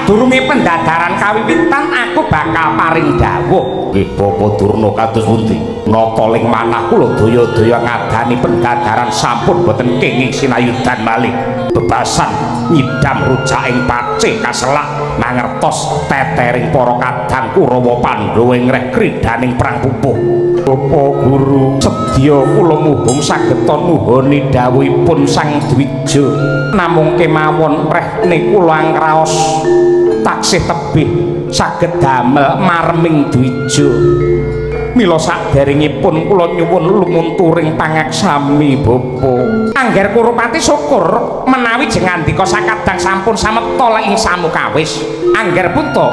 sadurunge pendadaran kawiwitan aku bakal paring dawuh. Nggih Bapak Durna kados pundi? Nata ling manah kula daya-daya ngadani pendadaran sampun boten kenging sinayudan malih. Bebasan nyidam rujak ing pacih kaselak mangertos tetering para kadang Kurawa Pandhawa ing reh kridaning perang pupuh. Bapak Guru sedya kula muhung sageta nuhoni dawuhipun Sang Dwija. Namung kemawon rehne kula angraos taksih tebih saged damel marming Dwija. Mila saderengipun kula nyuwun lumunturing pangaksami Bapak. Angger Kurupati syukur menawi jengandika sakadang sampun sameta ing samukawis. Angger punta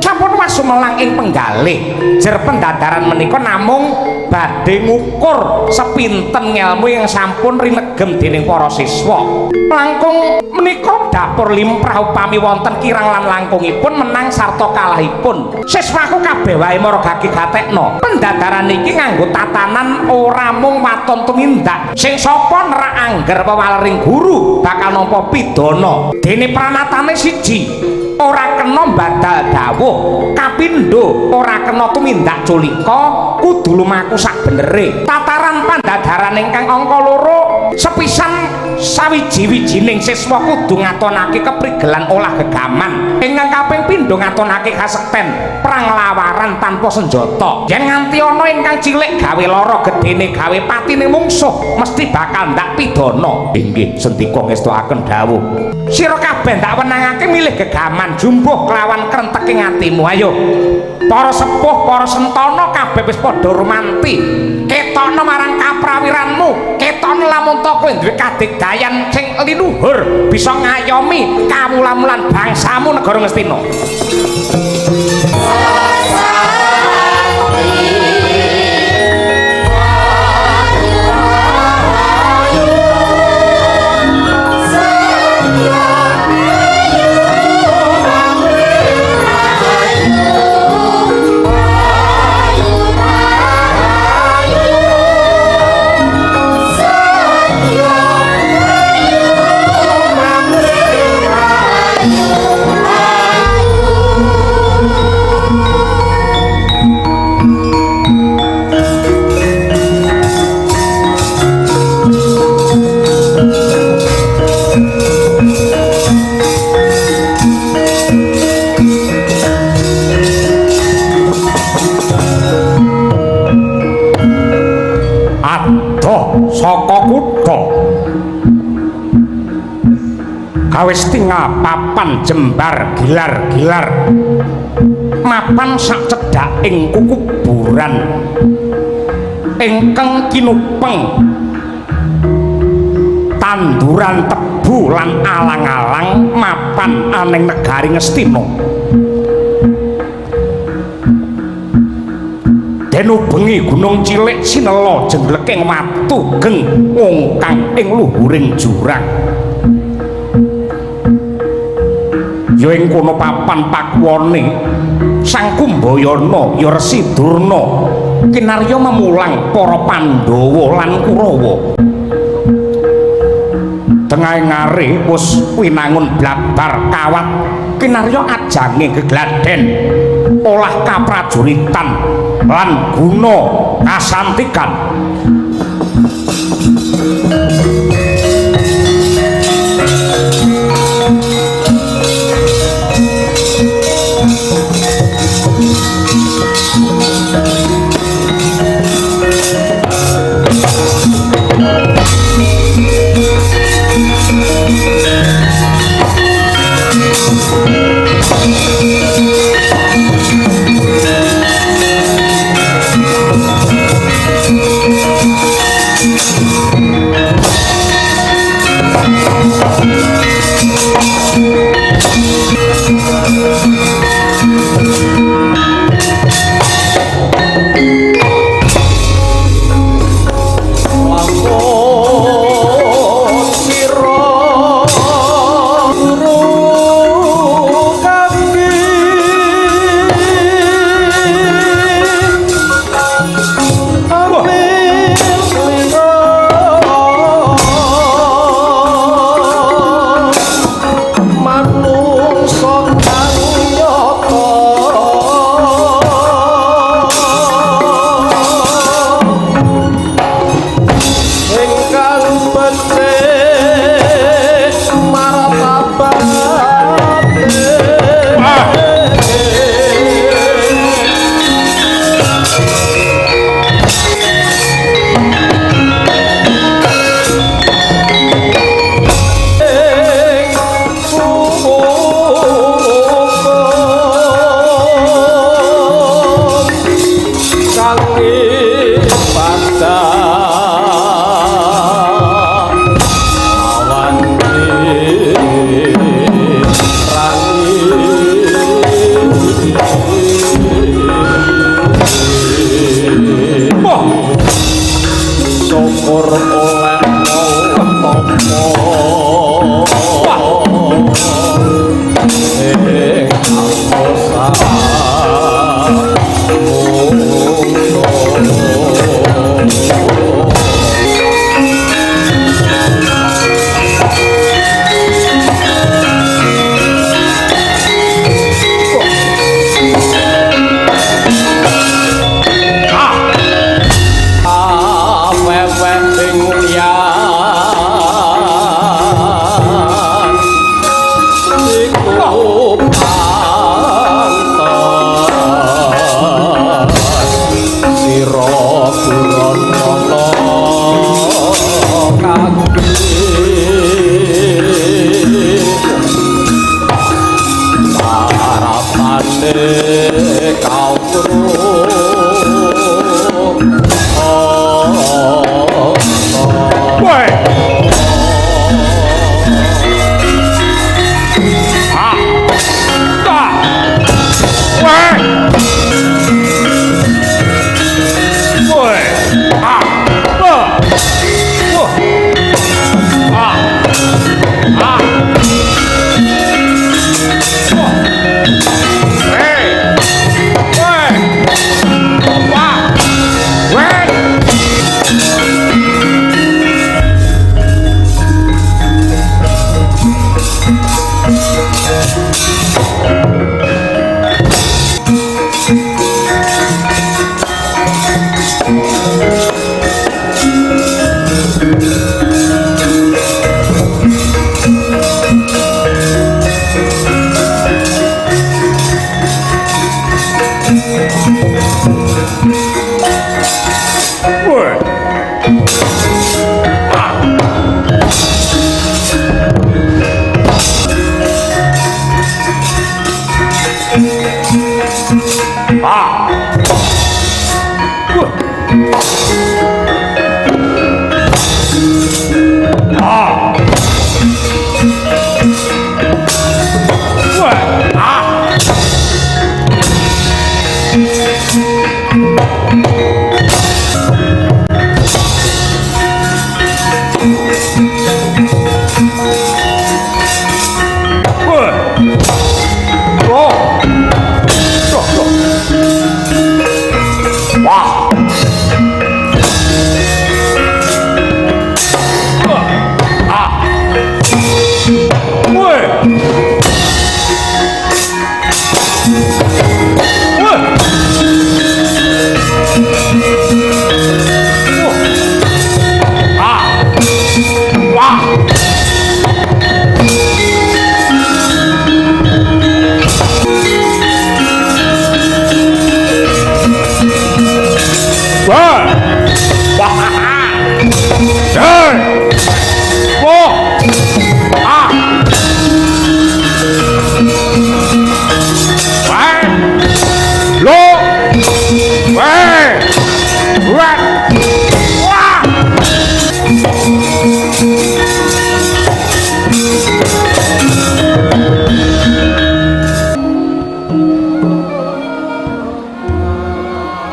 sampun wasumelang ing penggalih. Jer pendadaran menika namung badhe ngukur sepinten ngelmu yang sampun rinegem dening para siswa. Langkung menika dapur limprah upami wonten kirang lan langkungipun menang sarta kalahipun. Siswaku kabeh wae margagi gatekna. Pendadaran iki nganggo tatanan ora mung waton tumindak. Sing sapa nerak angger pewalering guru bakal nampa pidana. Dene pranatane siji, ora kena mbadal dawuh, kapindho ora kena tumindak culika, kudu lumaku sak benere. Tataran pandadaran ingkang angka 2, sepisan sawiji-wijining siswa kudu ngatonake keprigelan olah gegaman. Ingkang kaping pindho ngatonake kasekten perang lawaran tanpa senjata. Yen nganti ana ingkang cilik gawe lara, gedene gawe patine mungsuh, mesti bakal ndak pidana. Inggih sendika ngestuaken dawuh. Sira kabeh ndak wenangake milih gegaman jumbuh kelawan krenteking atimu. Ayo para sepuh, para sentana kabeh wis padha rumanti. Ketokno marang kaprawiranmu, ketokno lamun to kowe duwe kadigdayan sing linuhur bisa ngayomi kawula-wulan bangsamu negara Ngastina. Saka kutha kawis tinggal papan jembar gilar-gilar mapan sak cedhaking kukuburan ingkang kinupeng tanduran tebu lan alang-alang mapan aning negari Ngastina. Denu bengi gunung cilik sinela jengleking watu geng ngungkang ing luhuring jurang. Ya ing kono papan pakuwane Sang Kumbayana ya Resi Durna kinarya memulang para Pandhawa lan Kurawa. Tengah ngare wis winangun blabar kawat kinarya ajange gegladen olah kaprajuritan lan guna kasantikan. kau Woi.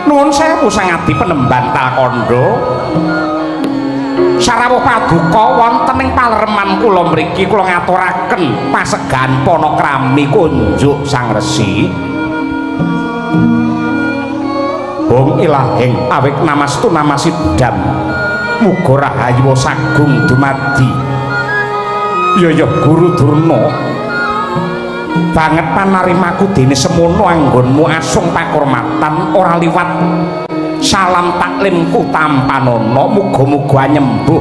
Nuwun sewu sangadi Penemban Kalkondo. Sarawuh paduka wonten ing palereman kula mriki kula ngaturaken pasegan panakrami kunjuk Sang Resi. Om Ilahing awik namastu namasidam. Muga rahayu sagung dumadi. Ya Guru Durna. Banget panarimaku dene semono anggonmu asung pakurmatan ora liwat salam taklimku tampanana muga-muga nyembuh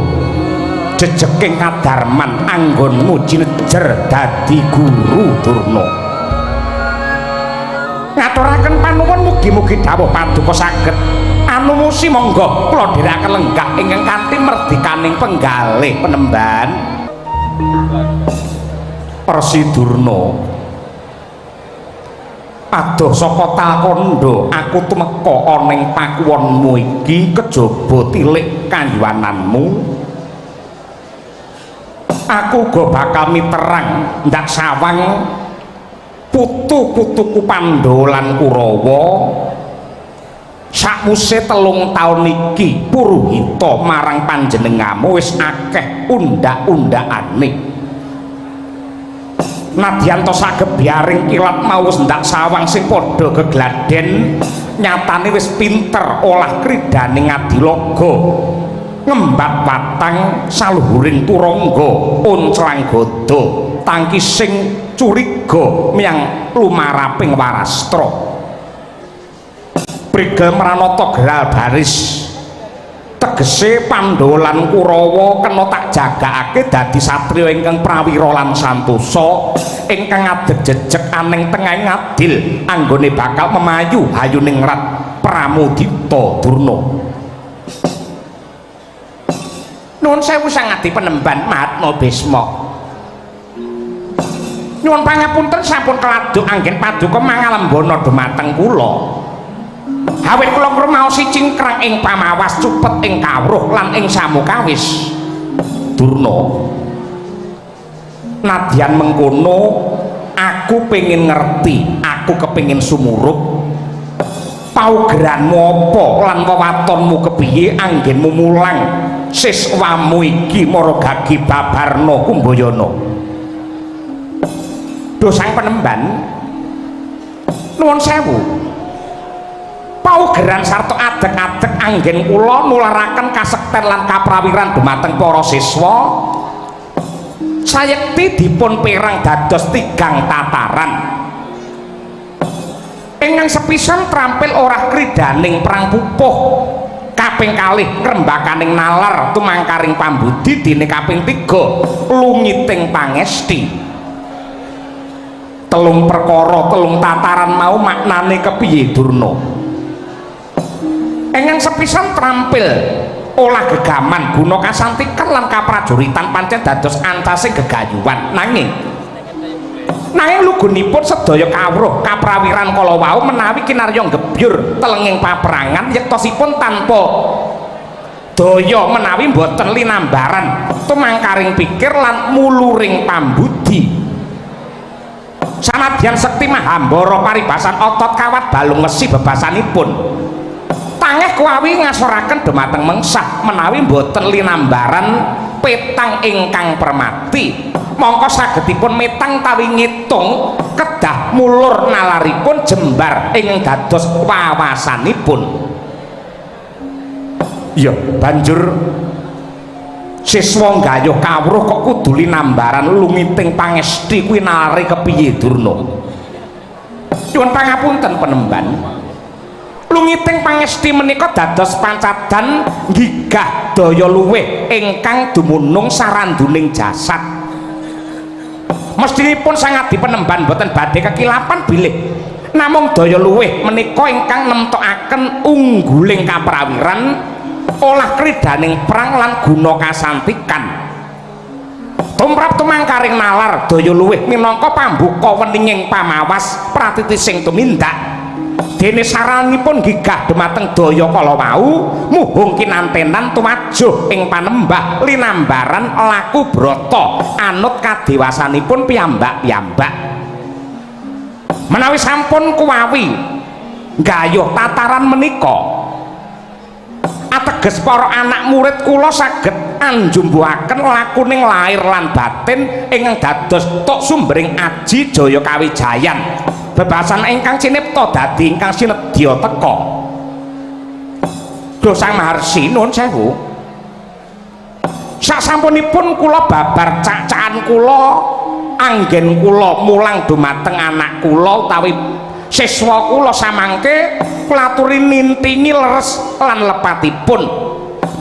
jejeking kadarman anggonmu jinejer dadi Guru Durna. Ngaturaken panuwun mugi-mugi dawuh paduka saged anumusi monggo kula dherekaken lenggah ingkang kanthi merdikaning penggalih Penemban Resi Durna. Adoh saka Kalkondo aku tumeka ana ing pakuwonmu iki kejaba tilik kayuwananmu. Aku uga bakal miterang ndak sawang putu-putuku Pandhawa lan Kurawa. Sakwise 3 taun iki Puruhita marang panjenengamu wis akeh undak-undakane. Nadyan to sagebyaring kilat mau wis ndak sawang sing padha gegladen nyatane wis pinter olah kridane ngadilaga ngembat watang saluhuring turangga unclang gada tangki sing curiga miyang lumaraping Warastra prigel mranata geral baris tegese Pandhawa lan Kurawa kena tak jagakake dadi satriya ingkang prawira lan santosa ingkang ngadeg jejeg aning tengahing adil anggone bakal memayu hayuning rat Pramudita Durna. Nuwun sewu sangadi Penemban Mahatma Bisma. Nyuwun pangapunten sampun keladuk anggen paduka mangalembana dumateng kula. Awit kula ngrumaosi cingkrang ing pamawas cupet ing kawruh lan ing samukawis. Durna. Nadyan mengkono aku pengin ngerti, aku kepengin sumurup paugeranmu apa lan wewatonmu kepiye anggenmu mulang siswamu iki Maragagi Babarna Kumbayana. Dosang Penemban nuwun sewu paugeran sarta adeg-adeg anggen kula nularaken kasekten lan kaprawiran dumateng para siswa sayekti dipun perang dados 3 tataran ingkang sepisan trampil ora kridaning perang pupuh kaping kalih ngrembakaning nalar tumangkaring pambudi dene kaping 3 lungiting pangesti. Telung perkara telung tataran mau maknane kepiye Durna? Ingkang sepisan trampil olah gegaman guna kasantikan lan kaprajuritan pancen dados ancasing gegayuhan nanging lugunipun sedaya kawruh kaprawiran kala wau menawi kinarya gebyur telenging paperangan yektosipun tanpa daya menawi boten linambaran tumangkaring pikir lan muluring pambudi. Sanadyan sekti mahambara paribasan otot kawat balung wesi bebasanipun tangeh kuawi ngasoraken dumateng mengsah menawi boten linambaran petang ingkang permati mongko sagedipun metang tawi ngitung kedah mulur nalaripun jembar ing dados wawasanipun. Ya banjur siswa nggayuh kawruh kok kudu linambaran lungiting pangesti kuwi nalare kepiye Durna? Nyuwun pangapunten Penemban. Lungiting pangesti menika dados pancadan gigah daya luwih ingkang dumunung saranduning jasad. Mestinipun sangat dipenemban boten badhe kekilapan bilih namung daya luwih menika ingkang nemtokaken ungguling kaprawiran olah kridaning perang lan guna kasantikan tumrap tumangkaring nalar daya luwih minangka pambuka weninging pamawas pratiti sing tumindak dene saranipun gigah dumateng daya kala wau muhung kinantenan tumajuh ing panembah linambaran laku brata anut kadewasanipun piyambak-piyambak menawi sampun kuwawi nggayuh tataran menika ateges para anak murid kula saged anjumbuhaken lakuning lahir lan batin ingkang dados tok sumbering aji jaya kawijayan bebasan ingkang cinipta dadi ingkang sinedya teka. Dosang Maharsi nuwun sewu sasampunipun kula babar cak-cakan kula anggen kula mulang dumateng anak kula utawi siswa kula samangke kula aturi nintingi leres lan lepatipun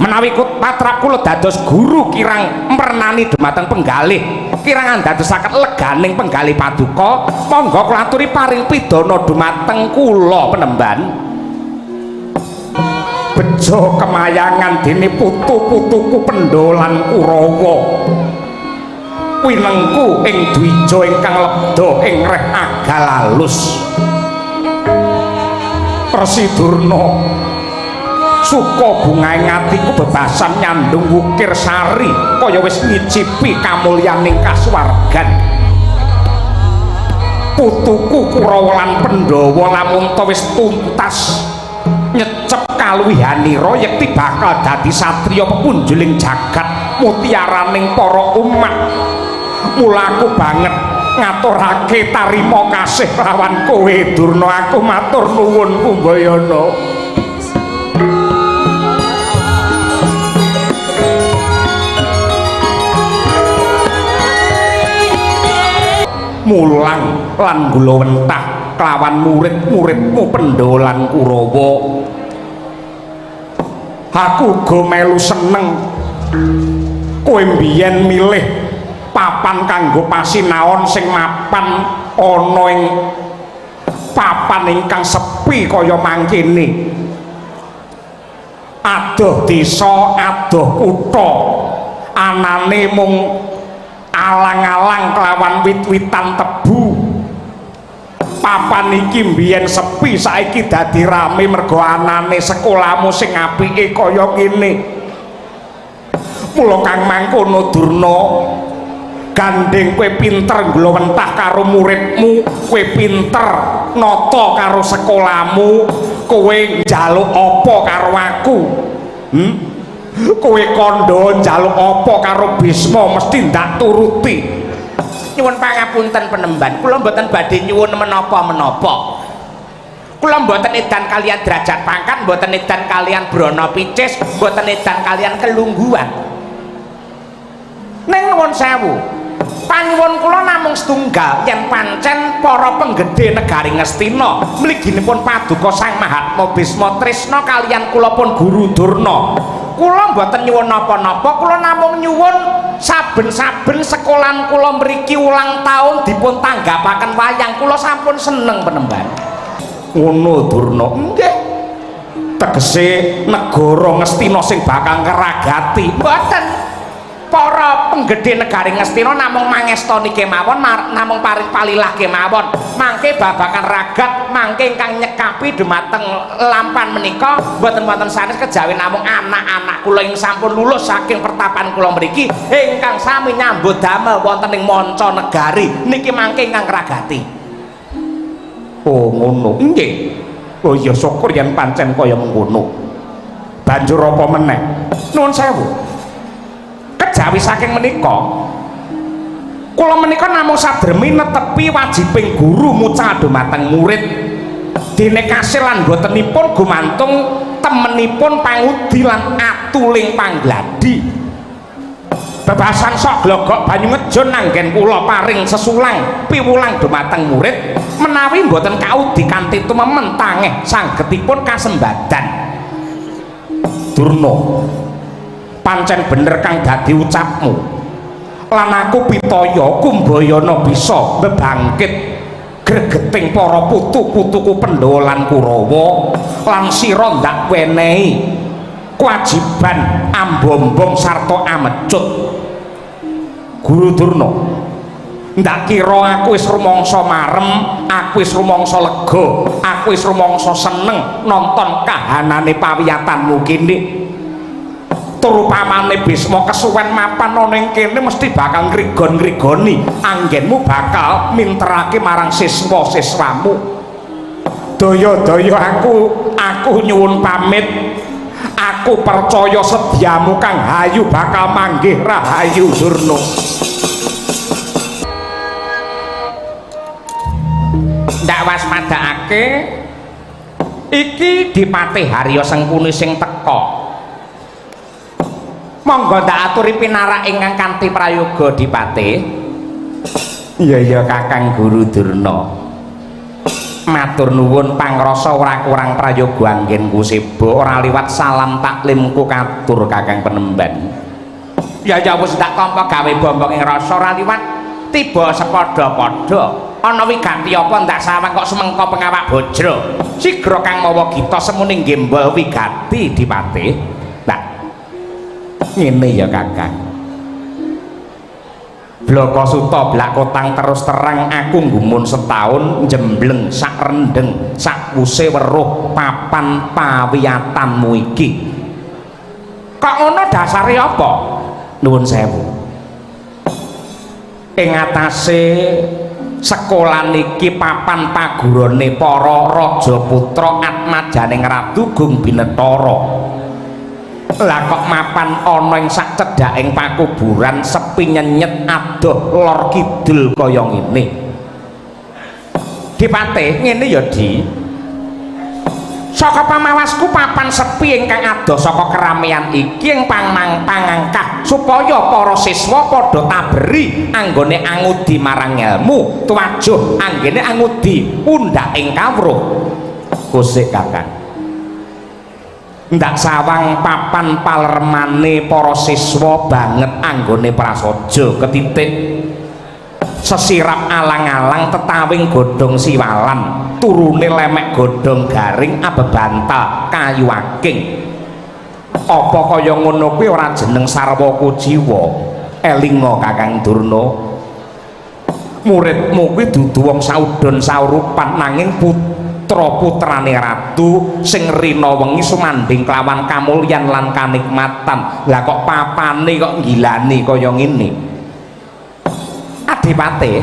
menawi patra kula dados guru kirang mernani dumateng penggalih kirang andadosaken leganing penggalih paduka monggo kula aturi paring pidana dumateng kula Penemban. Bejo kemayangan dene putu-putuku Pendholan Kurawa winengku ing dwija ingkang lebda ing reh agal alus Resi Durna suka bungaing atiku bebasan nyandung wukir sari kaya wis ngicipi kamulyaning kasuwargan putuku Kurawa lan Pandhawa lamun wis tuntas nyecep kaluwihanira yekti bakal dadi satriya pepunjuling jagat mutiaraning para umat mulaku banget ngaturake tarima kasih lawan kowe Durna aku matur nuwun Kumbayana. Mulang lan gulawentah kelawan murid-muridmu Pendholan Kurawa aku uga melu seneng kowe mbiyen milih papan kanggo pasinaon sing mapan ana ing papan ingkang sepi kaya mangkene adoh desa adoh kutha anane mung alang-alang kelawan wit-witan tebu. Papan iki mbiyen sepi, saiki dadi rame mergo anane sekolahmu sing apike kaya ngene. Mula Kang mangkono Durna, gandeng kowe pinter nglowentah karo muridmu, kowe pinter nata karo sekolahmu, kowe njaluk apa karo aku? Kowe kandha njaluk apa karo Bisma mesti ndak turuti. Nyuwun pangapunten Penemban, kula mboten badhe nyuwun menapa-menapa. Kula mboten edan kalian derajat pangkat, mboten edan kalian brana picis, mboten edan kalian kelungguhan. Ning nuwun sewu, panyuwun kula namung setunggal yen pancen para penggede negari Ngastina mliginipun paduka Sang Mahatma Bisma tresna kalian kula pun Guru Durna. Kula mboten nyuwun napa-napa, kula namung nyuwun saben-saben sekolahan kula mriki ulang tahun dipun tanggapaken wayang, kula sampun seneng Penemban. Ngono Durna. Nggih. Tegese negara Ngastina sing bakal ngeragati. Mboten. Para penggede negari Ngastina namung mangestoni kemawon, namung paring palilah kemawon. Mangke babakan ragat, mangke ingkang nyekapi dumateng lampan menika mboten wonten sanes kejawi namung anak-anak kula ing sampun lulus saking pertapan kula mriki ingkang sami nyambut damel wonten ing manca negari niki mangke ingkang ragati. Oh ngono. Nggih. Oh iya syukur yen pancen kaya mengkono. Banjur apa meneh? Nuwun sewu. Kejawi saking menika kula menika namung sadremi netepi wajibing guru mucal dumateng murid dene kasil lan botenipun gumantung temenipun pangudi lan atuling panggladi. Bebasan sok glogok banyu ngejon nanggen kula paring sesulang piwulang dumateng murid menawi mboten kaudi kanthi tumemen tangeh sanggetipun kasembadan. Durna, pancen bener kang dadi ucapmu, lan aku pitaya Kumbayana bisa bebangkit gregeting para putu-putuku Pandhawa lan Kurawa lan sira ndak wenehi kewajiban ambombong sarta amecut. Guru Durna, ndak kira aku wis rumangsa marem, aku wis rumangsa lega, aku wis rumangsa seneng nonton kahanane pawiyatanmu kene. Turupamane Bisma kesuwen mapan ana ing kene mesti bakal ngrigon-ngrigoni anggenmu bakal minterake marang siswa-siswamu. Daya-daya aku nyuwun pamit. Aku percaya sediamu kang hayu bakal manggih rahayu Durna. Ndak waspadakake iki Dipati Harya Sengkuni sing teka. Monggo ndak aturi pinarak ingkang kanthi prayoga Dipati. Iya Kakang Guru Durna. Matur nuwun pangrasa ora kurang prayoga anggenku sebo ora liwat salam taklimku katur Kakang Penemban. Ya wis ndak tampa gawe bombong ing rasa ora liwat tiba sepadha-padha. Ana wigati apa ndak sawang kok semengko pengawak bojro. Sigra kang mawa gita semune nggembol wigati Dipati. Nah, ngene ya Kakang. Bloko Suta blakotang terus terang aku nggumun setahun njembleng sak rendeng sak wuse weruh papan pawiyatanmu iki. Kok ngono dasare apa? Nuwun sewu. Ing atase sekolah niki papan pagurane para raja putra atmajaning ratu Gung Binetara. Lah kok mapan ana ing sak cedhaking pakuburan sepi nyenyet adoh lor kidul kaya ngene. Dipati ngene ya Di. Saka pamawasku papan sepi ingkang adoh saka keramaian iki ing pangangkah supaya para siswa padha taberi anggone angudi marang ilmu, tuwajuh anggene angudi undhak ing kawruh. Kusik Kakang. Ndak sawang papan palermane para siswa banget anggone prasaja ketitik sesirap alang-alang tetawing godhong siwalan turune lemek godhong garing abebanta kayu aking. Apa kaya ngono kuwi ora jeneng sarwa kujiwa elinga Kakang Durna, muridmu kuwi dudu wong saudon saurupan nanging putra-putrane ratu sing rina wengi sumanding kelawan kamulyan lan kanikmatan. Lah kok papane kok gilani kaya ngene. Adipate,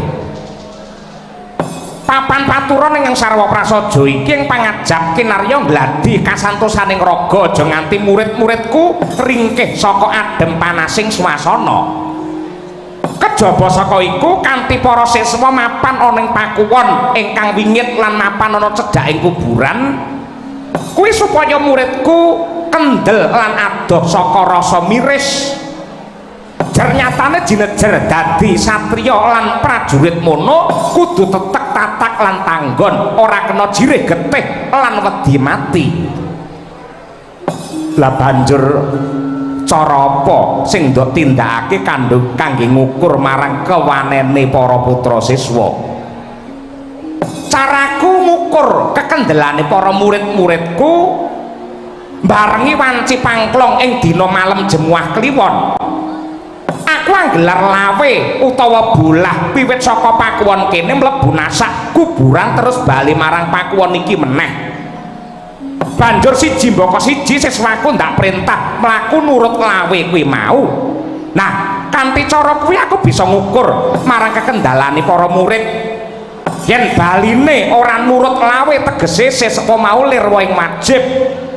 papan paturon ing sarwa prasaja iki ing pangajap kinarya gladi kasantosaning raga aja nganti murid-muridku ringkih saka adem panasing swasana. Kejaba saka iku kanthi para siswa mapan ana ing pakuwon ingkang wingit lan mapan ana cedhaking kuburan kuwi supaya muridku kendel lan adoh saka rasa miris. Ternyatane jinejer dadi satriya lan prajurit mono kudu tetek tatak lan tanggon, ora kena jirih getih lan wedi mati. Lah banjur cara apa sing ndok tindakake kangge ngukur marang kewanene para putra siswa? Caraku ngukur kekendelane para murid-muridku barengi wanci pangklong ing dina malem jemuah kliwon. Aku anggelar lawe utawa bolah piwit saka pakuwon kene mlebu nasak kuburan terus bali marang pakuwon iki meneh. Banjur siji mbaka siji siswaku ndak perintah mlaku nurut lawe kuwi mau. Nah, kanthi cara kuwi aku bisa ngukur marang kekendalane para murid. Yen baline ora nurut lawe tegese sesapa mau lirwa ing wajib.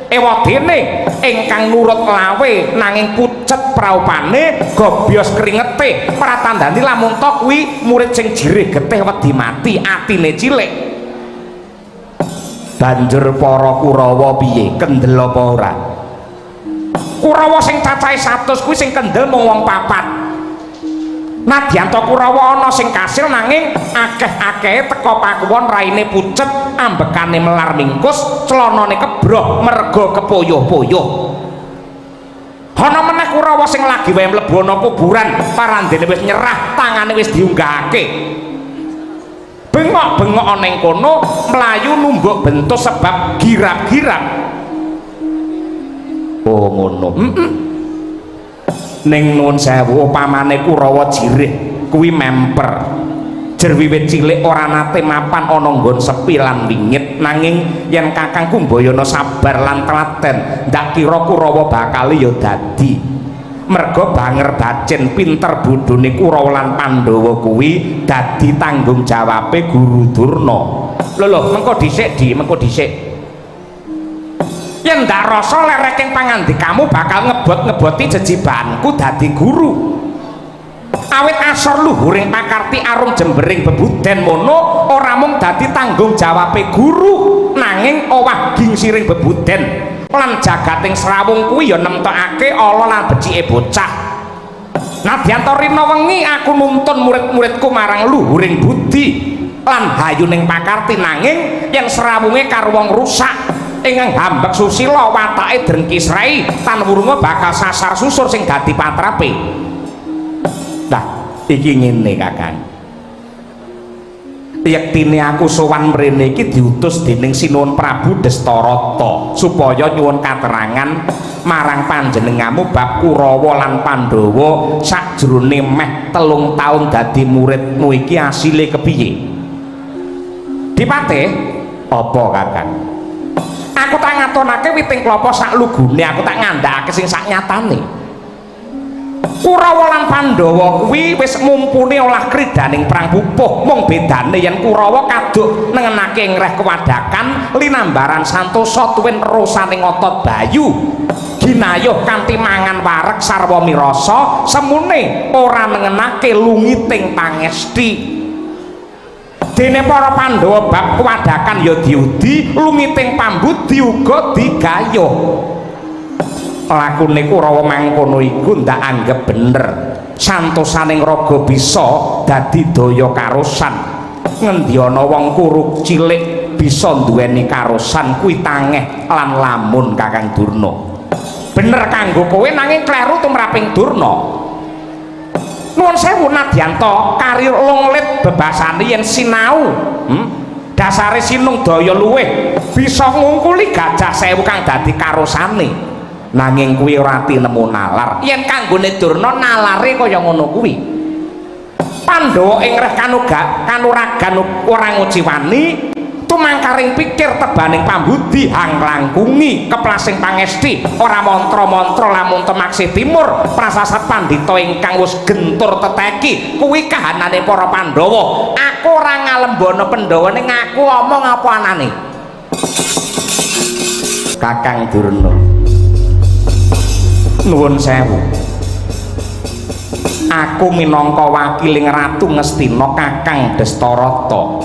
Ewadene ingkang nurut lawe nanging pucet praupane gobyos kringete pratandani lamun to kuwi murid sing jirih getih wedi mati atine cilik. Banjur para Kurawa piye, kendel apa ora? Kurawa sing cacahe 100 kuwi sing kendel mung wong 4. Nadyan to Kurawa ana sing kasil nanging akeh-akehe teka pakuwon raine pucet, ambekane melar mingkus, celanane kebroh merga kepoyoh-poyoh. Ana meneh Kurawa sing lagi wae mlebu ana kuburan, parandene wis nyerah, tangane wis diunggahake. Bengok-bengok ana ing kono, mlayu numbuk bentus sebab girap-girap. Oh ngono. Ning nuwun sewu upamane Kurawa jirih kuwi memper. Jer wiwit cilik ora nate mapan ana nggon sepi lan wingit, nanging yen Kakang Kumbayana sabar lan telaten, ndak kira Kurawa bakal ya dadi. Merga banger bacin pinter bodhone Kurawa lan Pandhawa kuwi dadi tanggung jawabe Guru Durna. Lho mengko dhisik mengko dhisik. Yen ndak rasa lereking pangandikamu bakal ngebot-ngeboti jejibanku dadi guru. Awit asor luhuring pakarti arum jembering bebuden mono ora mung dadi tanggung jawabe guru, nanging owah gingsiring bebuden lan jagating srawung kuwi ya nemtokake ala lan becike bocah. Nadyan to rina wengi aku nuntun murid-muridku marang luhuring budi lan hayuning pakarti, nanging yen srawunge karo wong rusak ingkang hambek susila watake drengkis rai tan wurunga bakal sasar susur sing dadi patrape. Nah, iki ngene Kakang. Yektine aku sowan mrene iki diutus dening Sinuwun Prabu Destarata supaya nyuwun katerangan marang panjenenganmu bab Kurawa lan Pandhawa sakjroning meh 3 taun dadi muridmu iki asile kepiye? Dipate apa Kakang? Aku tak ngatonake witing klapa sak lugune, aku tak ngandhakake sing sak nyatane. Kurawa lan Pandhawa kuwi wis mumpuni olah kridaning perang pupuh, mung bedane yen Kurawa kaduk nengenake ngreh kewadakan linambaran santosa tuwin rosaning otot bayu. Ginayuh kanthi mangan wareg sarwa mirasa, semune ora nengenake lungiting pangesti. Dene para Pandhawa bab kewadakan ya diudi, lungiting pambudi uga digayuh. Lakune Kurawa mangkono iku ndak anggap bener. Santosaning raga bisa dadi daya karosan. Ngendi ana wong kuruk cilik bisa nduweni karosan kuwi tangeh lan lamun Kakang Durna. Bener kanggo kowe nanging kleru tumraping Durna. Nuwun sewu Nadyanto karir longlit bebasane yen sinau. Dasare sinung daya luwih bisa ngungkuli gajah 1000 kang dadi karosane. nanging kuwi ora tinemu nalar. Yen kanggone Durna nalare kaya ngono kuwi. Pandhawa ing reh kanuragan ora nguciwani tumangkaring pikir tebaning pambudi hanglangkungi keplasing pangesti ora mantra-mantra lamun temaksih timur prasasat pandhita ingkang wis gentur teteki kuwi kahanane para Pandhawa. Aku ora ngalembono Pandhawa ning aku omong apa anane. Kakang Durna nuwun sewu, aku minangka wakiling Ratu Ngastina Kakang Dastarata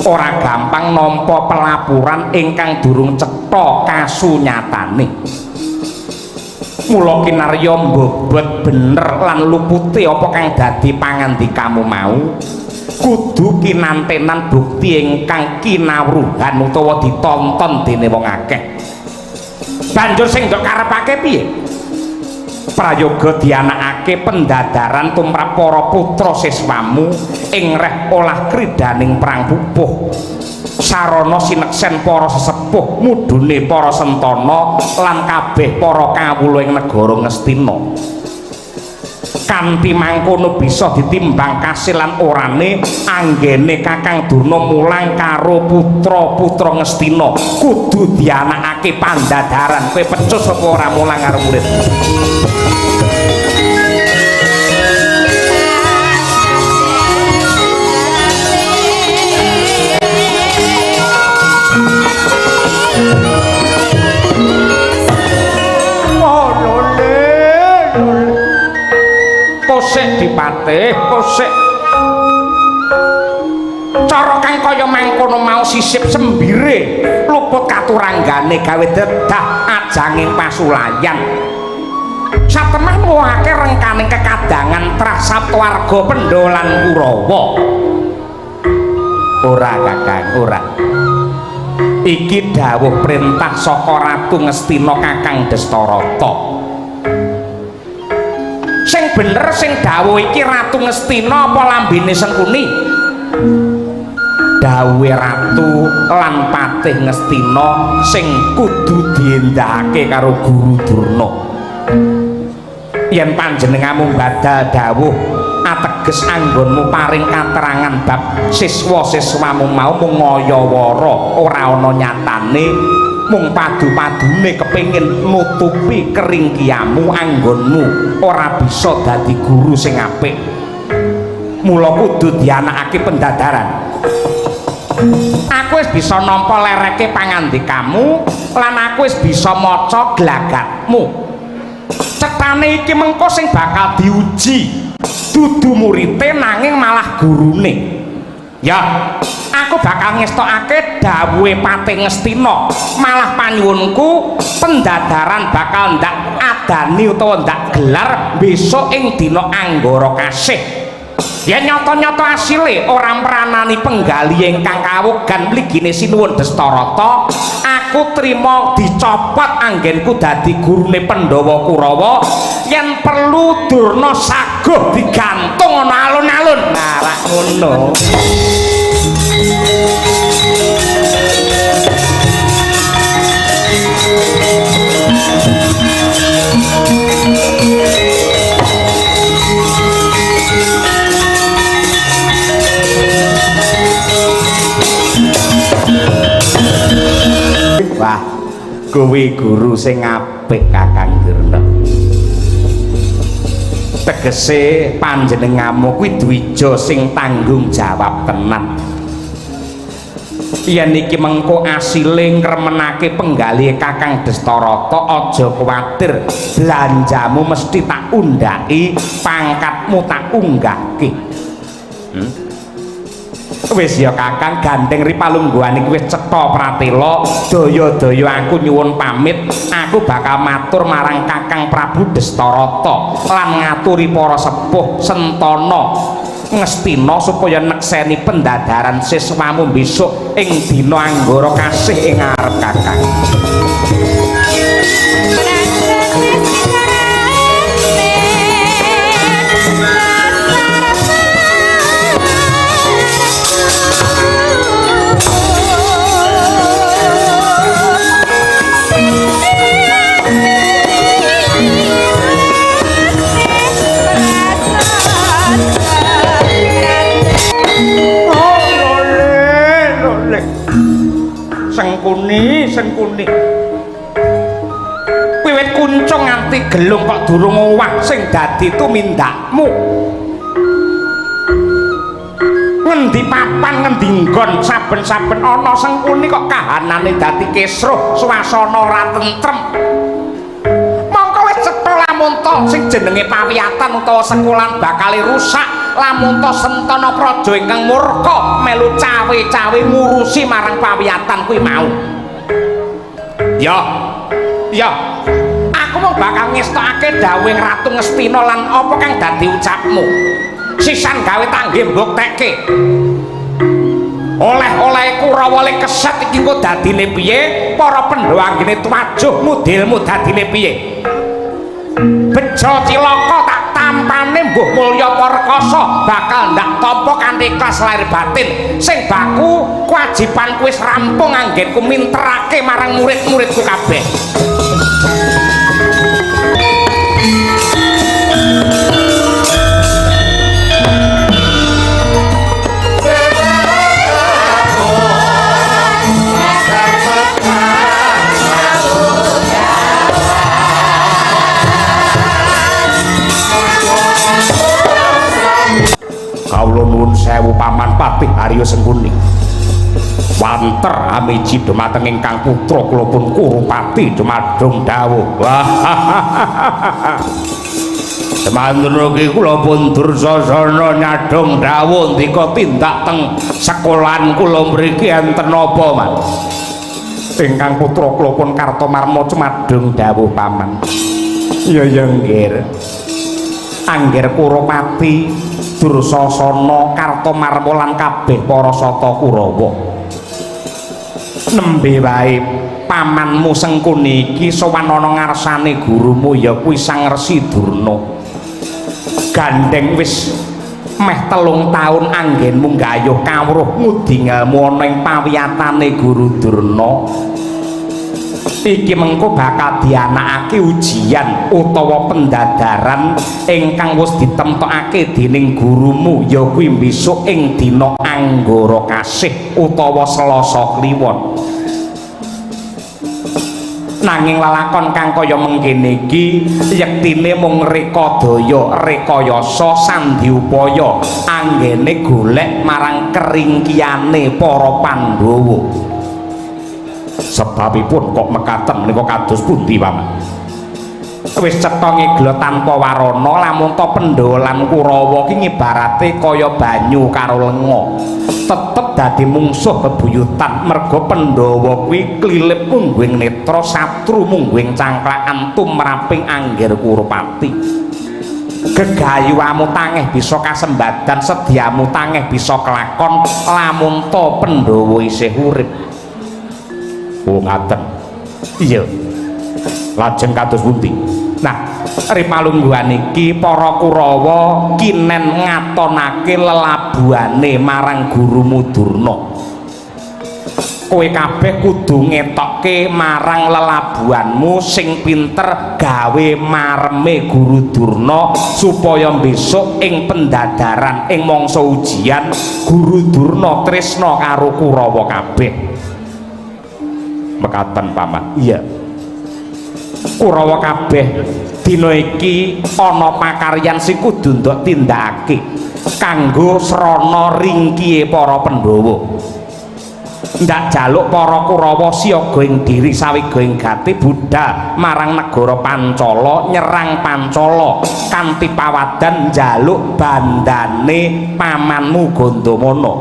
ora gampang nampa pelapuran ingkang durung cetha kasunyatane. Mula kinarya mbobot bener lan luputi apa kang dadi pangandikamu mau kudu kinantenan bukti ingkang kinawruhan utawa ditonton dene wong akeh. Banjur sing ndok karepake piye? Prayoga dianakake pendadaran tumrap para putra siswamu ing reh olah kridaning perang pupuh sarana sineksen para sesepuh mudune para sentana lan kabeh para kawula ing negara Ngastina. Kanthi mangkono bisa ditimbang kasil lan orane anggene Kakang Durna mulang karo putra-putra Ngastina kudu dianakake pandadaran. Kowe pecus apa ora mulang karo murid? Kosek dipatih, kosek cara kang kaya mangkono mau sisip sembire luput katuranggane gawe dedah ajanging pasulayan satemah nuwuhake rengkaning kekadangan trah Saptawarga Pandhawa lan Kurawa. Ora Kakang, ora. Iki dawuh perintah saka Ratu Ngastina Kakang Dastarata. Sing bener sing dawuh iki Ratu Ngastina apa lambene Sengkuni? Dawuhe Ratu lan Patih Ngastina sing kudu diendahake karo Guru Durna. Yen panjenenganmu badal dawuh ateges anggonmu paring katerangan bab siswa-siswamu mau mung ngaya-wara ora ana nyatane mung padu-padune kepengin nutupi keringkiamu anggonmu ora bisa dadi guru sing apik. Mula kudu dianakake pendadaran. Aku wis bisa nampa lereke pangandikamu lan aku wis bisa maca glagatmu. Cetane iki mengko sing bakal diuji dudu murite nanging malah gurune. Ya, aku bakal ngestokake dawuhe Patih Ngastina, malah panyuwunku pendadaran bakal ndak adani utawa ndak gelar besok ing dina Anggara Kasih. Yen nyata-nyata asile ora mranani penggali ingkang kawugan mligine Sinuwun Dastarata, aku trima dicopot anggenku dadi gurune Pandhawa Kurawa. Yen perlu Durna saguh digantung ana alun-alun. Nah, rak ngono. Wah, kowe guru sing apik Kakang Durna. Tegese panjenenganmu kuwi dwija sing tanggung jawab tenan. Yen iki mengko asile ngremenake penggali Kakang Dastarata, aja kuwatir, belanjamu mesti tak undhaki, pangkatmu tak unggahke. Wis ya Kakang, gandeng ripalungguhan iki wis cetha pratela, daya-daya aku nyuwun pamit. Aku bakal matur marang Kakang Prabu Dastarata lan ngaturi para sepuh sentana Ngastina supaya nekseni pendadaran siswamu besok ing dina Anggara Kasih ing ngarep Kakang. Sengkuni wiwit kuncung nganti gelung kok durung owah sing dadi tumindakmu. Ngendi papan ngendi nggon saben-saben ana Sengkuni kok kahanane dadi kisruh swasana ora tentrem. Mongko wis cetha lamun to sing jenenge pawiyatan utawa sekulan bakal rusak lamun to Sentana Praja ingkang murka melu cawe-cawe ngurusi marang pawiyatan kuwi mau. Ya aku mau bakal ngestokake dawuhing Ratu Ngastina lan apa kang dadi ucapmu. Sisan gawe tangge mbuktekke. Oleh-oleh Kurawa le keset iki kok dadine piye? Para Pandhawa anggene tuwajuh mudilmu dadine piye? Bejo cilaka tak tampane mbuh mulya Parkasa bakal ndak tampa kanthi ikhlas lahir batin. Sing baku kewajibanku wis rampung anggenku minterake marang murid-muridku kabeh. Kawula nuwun sewu Paman Patih Arya Sengkuni. Wanter amiji dumateng ingkang putra kula pun Kurupati dumadung dawuh. Semanten iki kula pun Dursasana nyadong dawuh ndika tindak teng sekolahan kula mriki enten apa, Mas? Ingkang putra kula pun Kartomarma cumadung dawuh Paman. Iya nggih. Angger Kurupati, Dursasana, Kartomarma lan kabeh para sata Kurawa. Nembe wae pamanmu Sengkuni iki sowan ana ngarsane gurumu ya kuwi Sang Resi Durna. Gandeng wis meh 3 taun anggenmu nggayuh kawruh ngudingalmu ana ing pawiyatane Guru Durna. Iki mengko bakal dianakake ujian utawa pendadaran ingkang wis ditemtokake dening gurumu ya kuwi besok ing dina Anggara Kasih utawa Selasa Kliwon. Nanging lalakon kang kaya mengkene iki yektine mung rekadaya rekayasa sandiupaya anggene golek marang keringkiyane para Pandhawa. Sebabipun kok mekaten menika kados pundi, Paman? Wis cetha ngegla tanpa warana lamun to Pandhawa lan Kurawa ki ngibarate kaya banyu karo lenga. Tetep dadi mungsuh bebuyutan merga Pandhawa kuwi klilip mungguing netra satru mungguing cangkrakan tumraping Angger Kurupati. Gegayuwamu tangeh bisa kasembadan, sediamu tangeh bisa kelakon lamun to Pandhawa isih urip. Oh ngaten. Iya. Lajeng kados pundi? Nah, ripalungguhan iki para Kurawa kinen ngatonake lelabuhane marang gurumu Durna. Kowe kabeh kudu ngetokke marang lelabuhanmu sing pinter gawe mareme Guru Durna supaya besok ing pendadaran ing mangsa ujian Guru Durna tresna karo Kurawa kabeh. Mekaten Paman. Iya. Kurawa kabeh dina iki ana pakaryan sing kudu ndok tindakake kanggo srana ringkihe para Pandhawa. Ndak jaluk para Kurawa siaga ing diri sawiga ing gati budhal marang negara Pancala, nyerang Pancala kanthi pawadan njaluk bandane pamanmu Gandamana.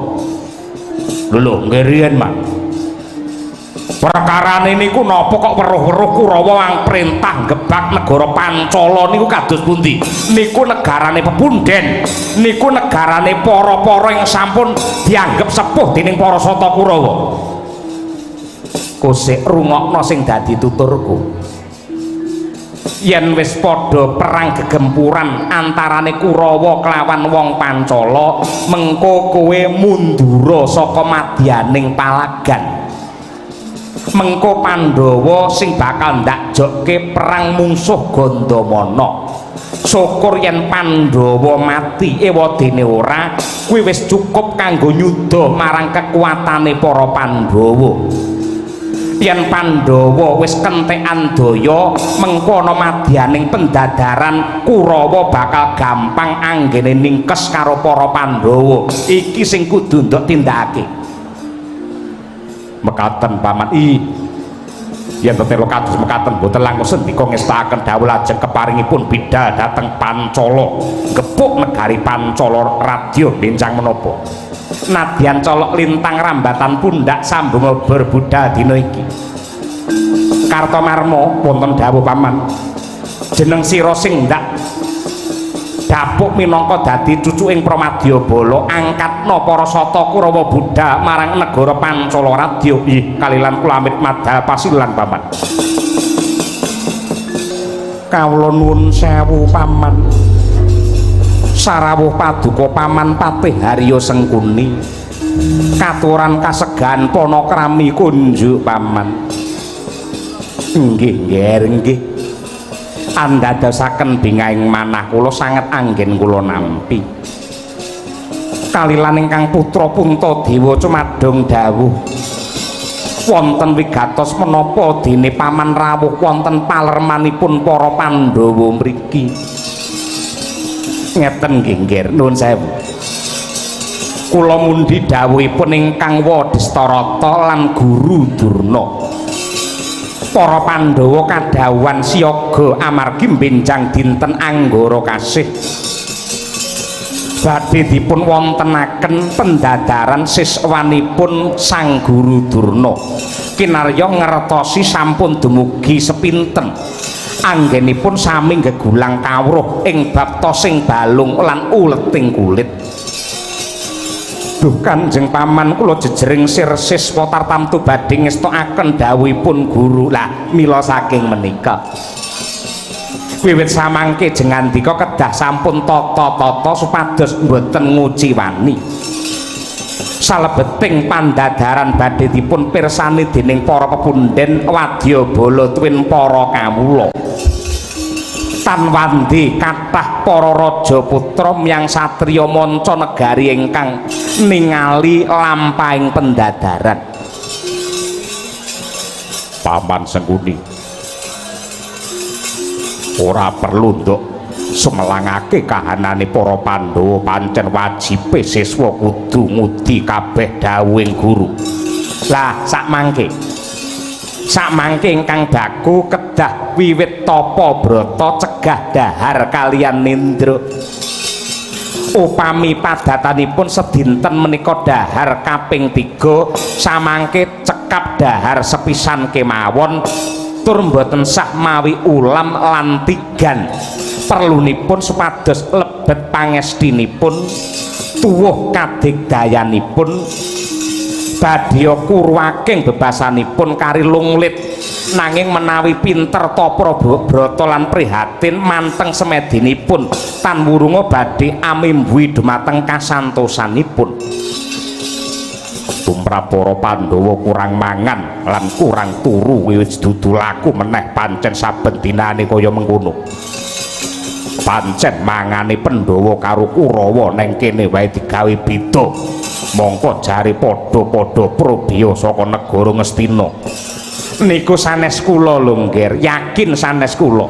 Lho nggih riyen, Mak. Perkarane niku napa kok weruh-weruh Kurawa wang perintah gebak negara Pancala niku kados pundi? Niku negarane pepunden, niku negarane para-para yang sampun dianggep sepuh dening para sata Kurawa. Kosek rungokno sing dadi tuturku. Yen wis padha perang gegempuran antarane Kurawa kelawan wong Pancala, mengko kowe mundura saka madyaning palagan. Mengko Pandhawa sing bakal ndakjokke perang mungsuh Gandamana. syukur yen Pandhawa mati ewadene ora kuwi wis cukup kanggo nyuda marang kekuatane para Pandhawa. Yen Pandhawa wis kentekan daya mengko ana madyaning pendadaran Kurawa bakal gampang anggene ningkes karo para Pandhawa. Iki sing kudu ndok tindakake. Mekaten paman yen tetelo kados mekaten boten langkung sendika ngestakaken dawuh lajeng keparingipun bidhal dhateng Pancala gepuk negari Pancala radya bencang menapa nadyan colok lintang rambatan pundak sambung berbudal dina iki Kartomarma wonten dawuh paman jeneng sira sing ndak dapuk minangka dadi cucuking Pramadyabala angkatna para sata Kurawa budhal marang negara Pancala radya kalilan kula amit madhal pasilan paman. Kawula nuwun sewu paman. Sarawuh paduka paman Patih Harya Sengkuni katuran kasegan Panakrami kunjuk paman. Nggih nggih andadosaken bingahing manah kula sanget anggen kula nampi kalilan ingkang putra Puntadewa cumadong dawuh wonten wigatos menapa dene paman rawuh wonten palermanipun para Pandhawa mriki ngeten nggih nggih nuwun sewu kula mundi dawuhipun ingkang Wadistarata lan Guru Durna para Pandhawa kadhawuhan siyaga amargi benjang dinten Anggara Kasih badhe dipun wontenaken pendadaran siswanipun Sang Guru Durna kinarya ngertosi sampun dumugi sepinten anggenipun sami gegulang kawruh ing bab tosing balung lan uleting kulit. Duh Kanjeng Paman kula jejering sirsis tartamtu badhe ngestokaken dawuhipun guru. Lah mila saking menika wiwit samangke jengandika kedah sampun tata-tata supados mboten nguci wani. Salebeting pandadaran badhe dipun pirsani dening para pepundhen wadyabala tuwin para kawula. Tanwandi kathah para raja putra miyang satriya manca negari ingkang ningali lampahing pendadaran. Paman Sengkuni ora perlu nduk sumelangake kahanane para Pandhawa pancen wajibe siswa kudu ngudi kabeh dawuhing guru. Lah sakmangke ingkang daku kedah wiwit tapa brata cegah dahar kaliyan nindra upami padatanipun sedinten menika dahar kaping 3 samangke cekap dahar sepisan kemawon tur mboten sah mawi ulam lan tigan perlunipun supados lebet pangestinipun tuwuh kadigdayanipun badya kurwaking bebasanipun kari lunglit nanging menawi pinter tapa brata lan prihatin manteng semedinipun tan wurunga badhe amimbuhi dumateng kasantosanipun. Tumrap para Pandhawa kurang mangan lan kurang turu wiwit dudu laku meneh pancen saben dinane kaya mengkono. Pancen mangane Pandhawa karo Kurawa neng kene wae digawe beda. Mongko jari padha-padha probya saka negara Ngastina. Niku sanes kula lho nggih, yakin sanes kula.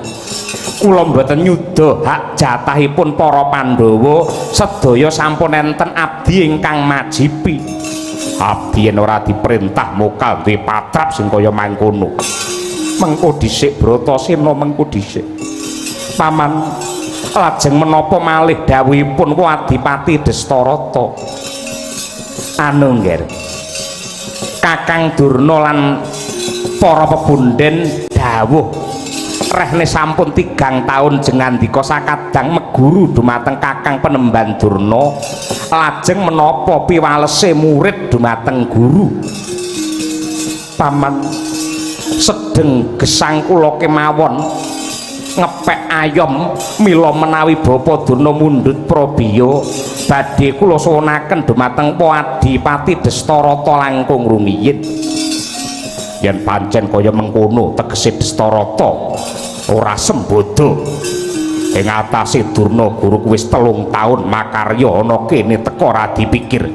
Kula mboten nyuda hak jatahipun para Pandhawa, sedaya sampun enten abdi ingkang majipi. Abdi yen ora diperintah mokal duwe patrap sing kaya mangkono. Mengko dhisik Bratasena mengko dhisik. Paman lajeng menapa malih dawuhipun Adipati Destarata? Anu nggih Kakang Durna lan para pepundhen dawuh rehne sampun 3 taun jengandika sakadang meguru dumateng Kakang Penemban Durna lajeng menapa piwalese murid dumateng guru. Paman sedeng gesang kula kemawon ngepek ayom mila menawi Bapa Durna mundhut prabiya badhe kula suwunaken dumateng Adipati Destarata langkung rumiyin. Yen pancen kaya mengkono tegese Destarata ora sembodo ing atase Durna Guru wis 3 taun makarya ana kene teka ora dipikir.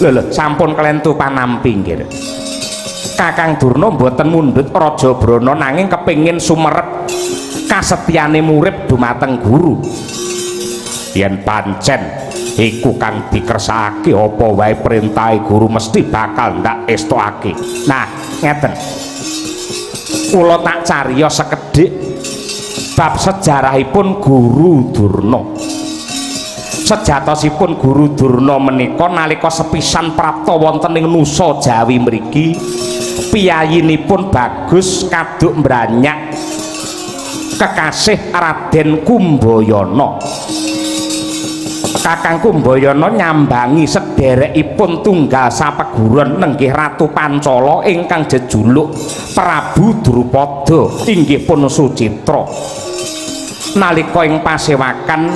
Lho sampun kelentu panampi nggih. Kakang Durna mboten mundhut Raja Brana nanging kepengin sumerep kasetyane murid dumateng guru. Yen pancen iku kang dikersakake apa wae perintahe guru mesti bakal ndak estokake. Nah, ngeten. Kula tak cariyos sekedhik bab sejarahipun Guru Durna. Sejatosipun Guru Durna menika nalika sepisan prapta wonten ing Nusa Jawi mriki, piyayinipun bagus kaduk mbranyak kekasih Raden Kumbayana. Kakang Kumbayana nyambangi sederekipun tunggal sapeguron nenggih Ratu Pancala ingkang jejuluk Prabu Drupada inggih pun Sucitra. Nalika ing pasewakan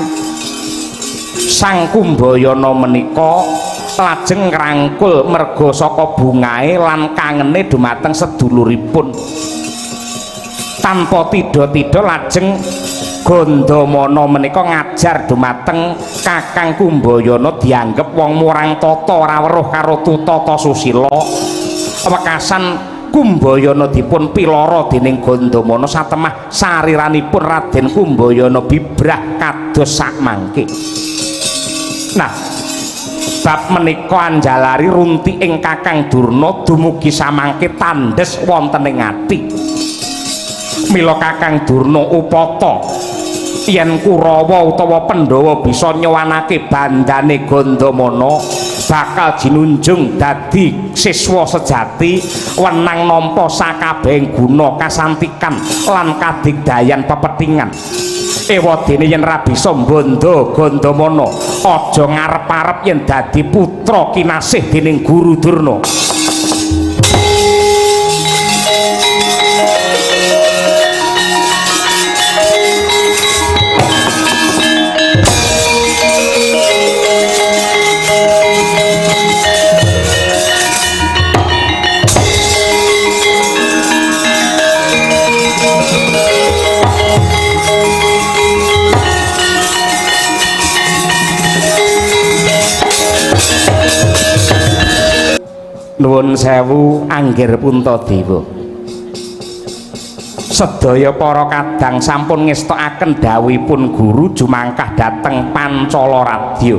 Sang Kumbayana menika lajeng ngrangkul merga saka bungae lan kangene dumateng seduluripun. Tanpa tida-tida lajeng Gandamana menika ngajar dumateng Kakang Kumbayana dianggep wong murang tata ora weruh karo tutata susila. Wekasan Kumbayana dipun pilara dening Gandamana satemah sariranipun Raden Kumbayana bibrah kados sakmangke. Nah, bab menika anjalari runti ing Kakang Durna dumugi samangke tandhes wonten ing ati. Mila Kakang Durna upata yen Kurawa utawa Pandhawa bisa nyowanake bandane Gandamana bakal jinunjung dadi siswa sejati wenang nampa sakabehing guna kasantikan lan kadigdayan pepethingan. Ewadene yen ra bisa mbanda Gandamana aja ngarep-arep yen dadi putra kinasih dening Guru Durna. Nuwun sewu Anggir Puntadewa. Sedaya para kadang sampun ngestokaken dawuhipun guru jumangkah dhateng Pancala Radya.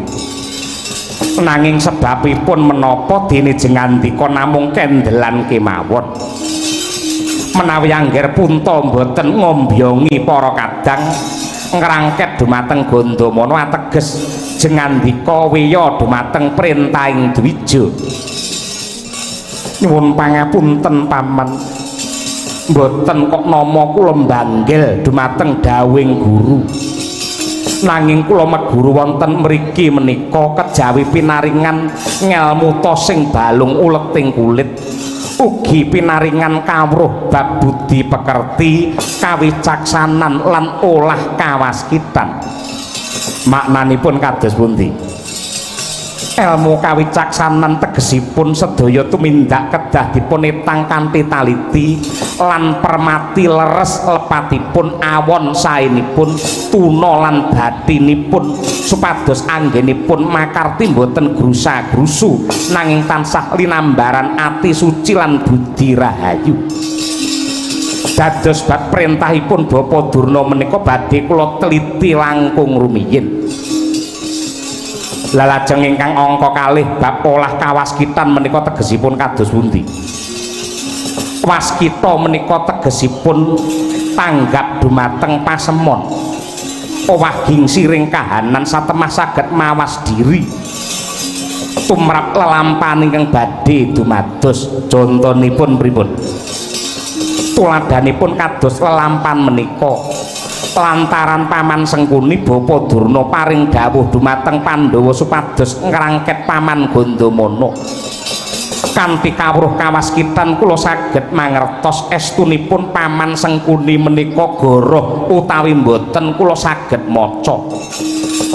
Nanging sebabipun menapa dene jengandika namung kendelan kemawon. Menawi Anggir Punta mboten ngombyongi para kadang ngrangket dumateng Gandamana ateges jengandika wiya dumateng printahing Dwija. Nyuwun pangapunten paman, mboten kok nama kula mbanggil dumateng dawuhing guru. Nanging kula meguru wonten mriki menika kejawi pinaringan ngelmu tosing balung uleting kulit, ugi pinaringan kawruh bab budi pekerti, kawicaksanan lan olah kawaskitan. Maknanipun kados pundi? Ilmu kawicaksanan tegesipun sedaya tumindak kedah dipun etang kanthi taliti lan permati leres lepatipun awon saenipun tuna lan batinipun supados anggenipun makarti boten grusa-grusu nanging tansah linambaran ati suci lan budi rahayu. Dados bab perintahipun Bapa Durna menika badhe kula teliti langkung rumiyin. Lajeng ingkang angka kalih bab olah kawaskitan menika tegesipun kados pundi? Waskita menika tegesipun tanggap dumateng pasemon. Owah gingsiring kahanan satemah saged mawas diri. Tumrap lelampahan ingkang badhe dumados contonipun pripun? Tuladanipun kados lelampahan menika. Lantaran Paman Sengkuni Bapa Durna paring dawuh dumateng Pandhawa supados ngrangket Paman Gandamana. Kanthi kawruh kawaskitan kula saged mangertos estunipun Paman Sengkuni menika goroh utawi mboten kula saged maca.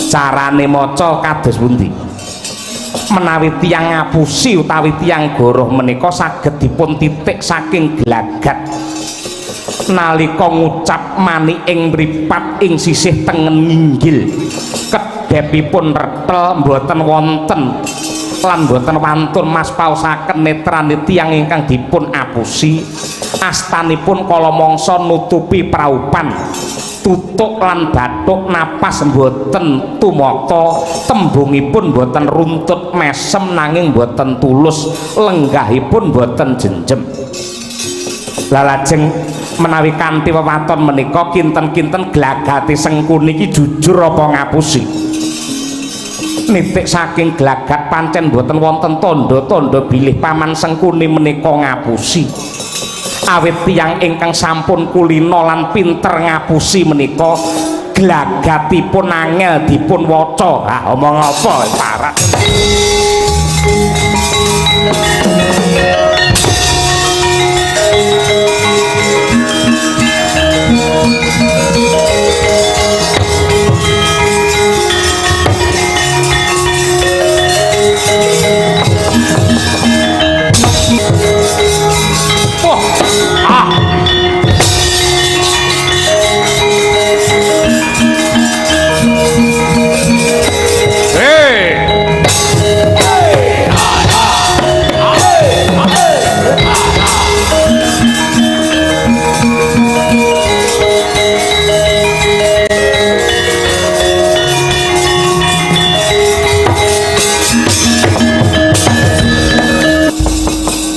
Carane maca kados pundi? Menawi tiyang ngapusi utawi tiyang goroh menika saged dipun titik saking glagat. nalika ngucap mani ing mripat ing sisih tengen nginggil kedhepipun retel mboten wonten lan mboten wantun maspaosaken netrane tiyang ingkang dipun apusi astanipun kala mangsa nutupi praupan tutuk lan bathuk napas mboten tumata tembungipun mboten runtut mesem nanging mboten tulus lenggahipun mboten jenjem lajeng menawi kanthi wewaton menika kinten-kinten glagati Sengkuni iki jujur apa ngapusi nitik saking glagat pancen mboten wonten tanda-tanda bilih paman Sengkuni menika ngapusi awit tiyang ingkang sampun kulina lan pinter ngapusi menika glagatipun angel dipun waca omong apa parak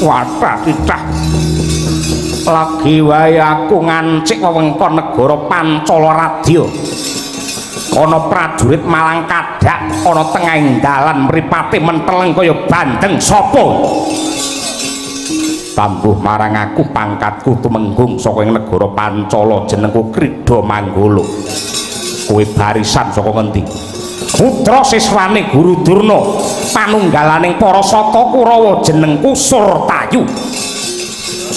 wadah cicah lagi wae aku ngancik wewengkon negara Pancala Radya ana prajurit malang kadak ana tengahing dalan mripate menteleng kaya bandeng sapa tambuh marang aku pangkatku tumenggung saka ing negara Pancala jenengku Krida Manggala kowe barisan saka ngendi putra siswane Guru Durna panunggalaning para sata Kurawa jenengku Surtayu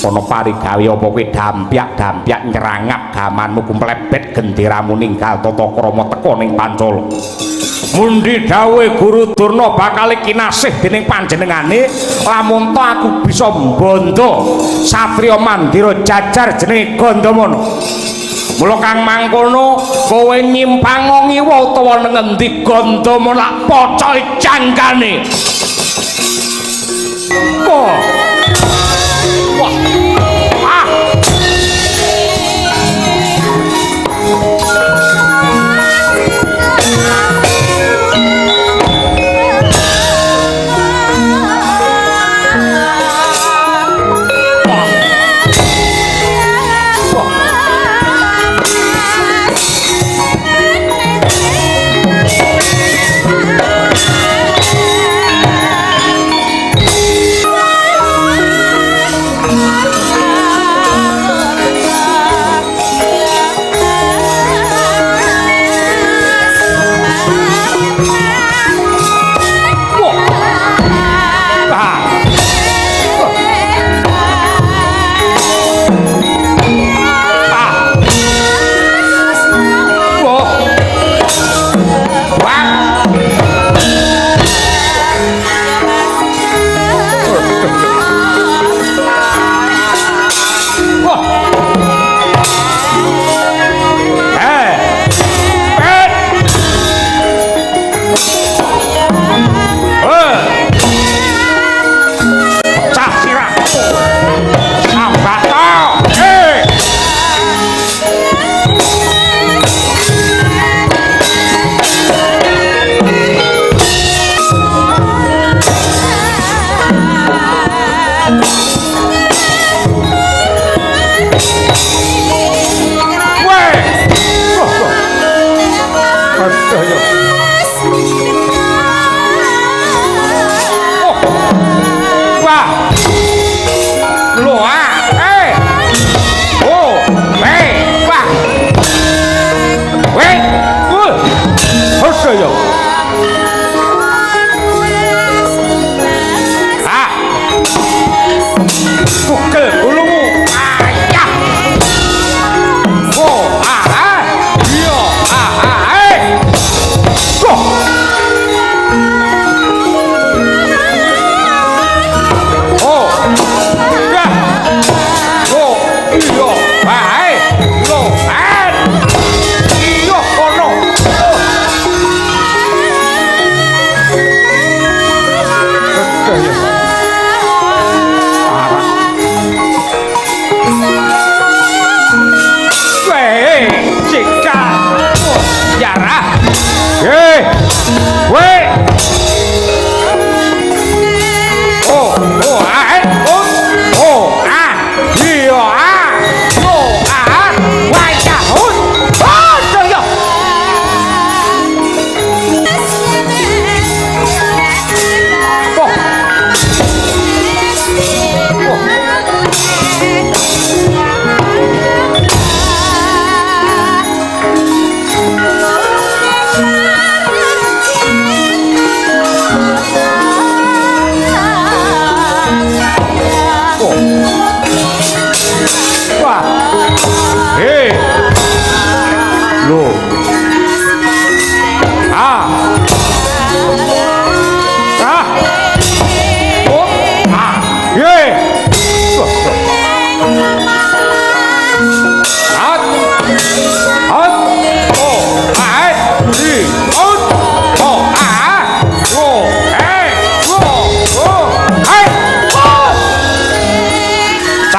ana parigawe apa kowe dampyak nyerangap gamanmu kumplebet genderamu ninggal tata krama teka ning Pancala mundi dawuhe Guru Durna bakal kinasih dening panjenengane lamun to aku bisa mbondo satriya mandira jajar jenenge Gandamana mula kang mangkono kowe nyimpang ngiwa utawa ngendi Gandamana pocoke jangkane wah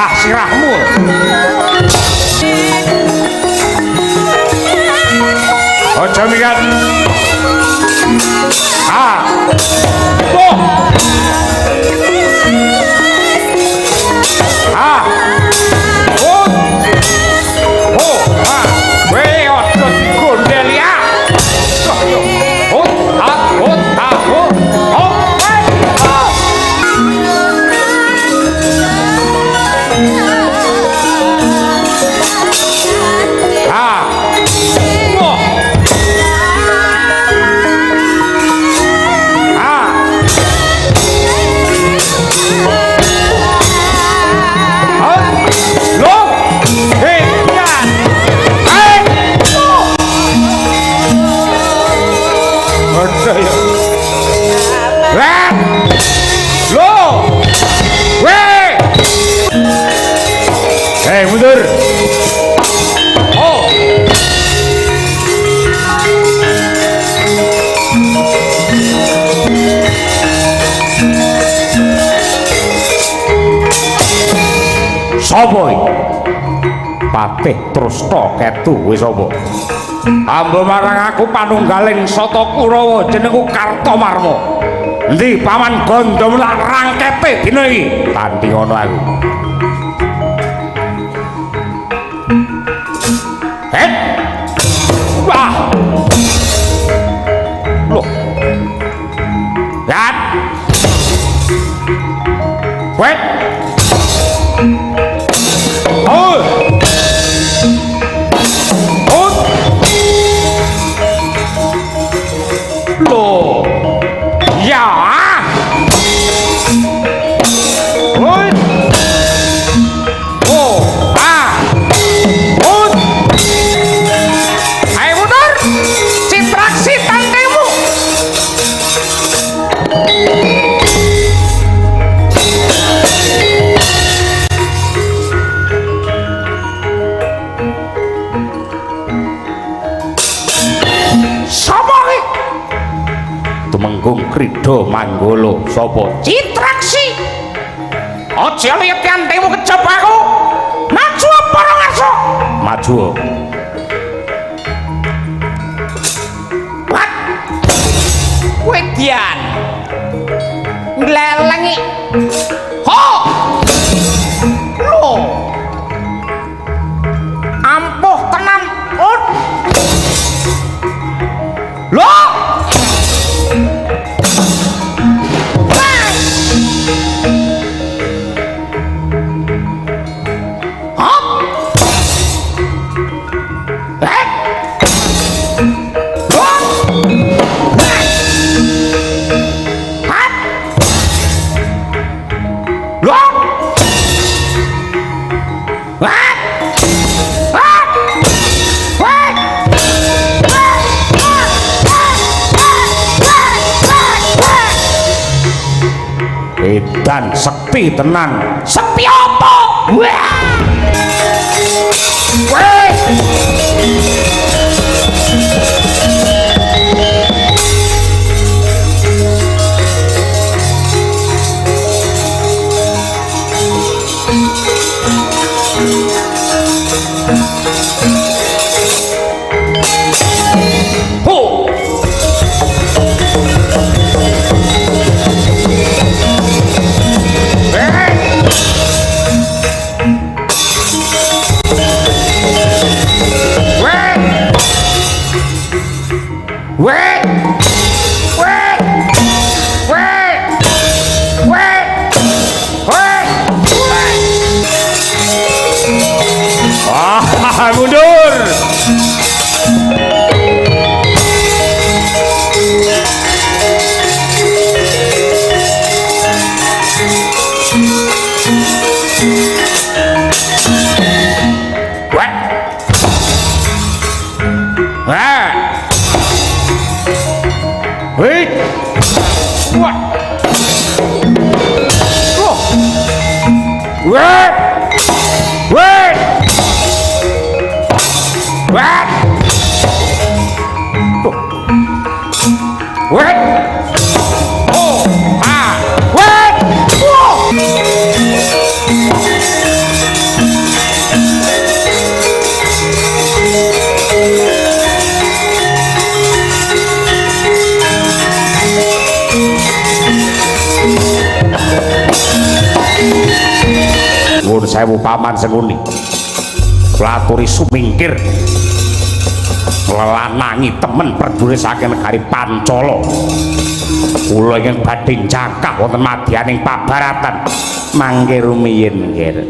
lenggah sirahmu. Ojo mikat. Oh. Mundur. Oh. Sapa iki? Patih Trusna Ketu wis sapa? Amba marang aku panunggaling Sata Kurawa jenengku Kartamarma. Endi paman Gandha lan rangkete dina iki? Kanthi ngono aku. Wah. Loh. Dan. Wait. Oh. Oh. Loh. Ya. Oh. Oh. Ah. Citraksi tantemu. Sapa iki? Tumenggung Krida Manggala sapa? Citraksi. Aja lihat tantemu kejaba aku. Maju apa ora ngaso? Maju. Wedian nglelengi ho lo ampuh tenan ut lo hop edan sekti tenan. Sekti apa? Wah. Mundur. Wait. What? Oh. Wait. Wait. What? Oh. What? Oh. Ah. What? Oh. Nuwun sewu Paman Senguni. Kula aturi sumingkir lelanangi temen perdune saking negari Pancala. Kula ingkang badhe jangkah wonten madyaning pabaratan mangke rumiyin nggih.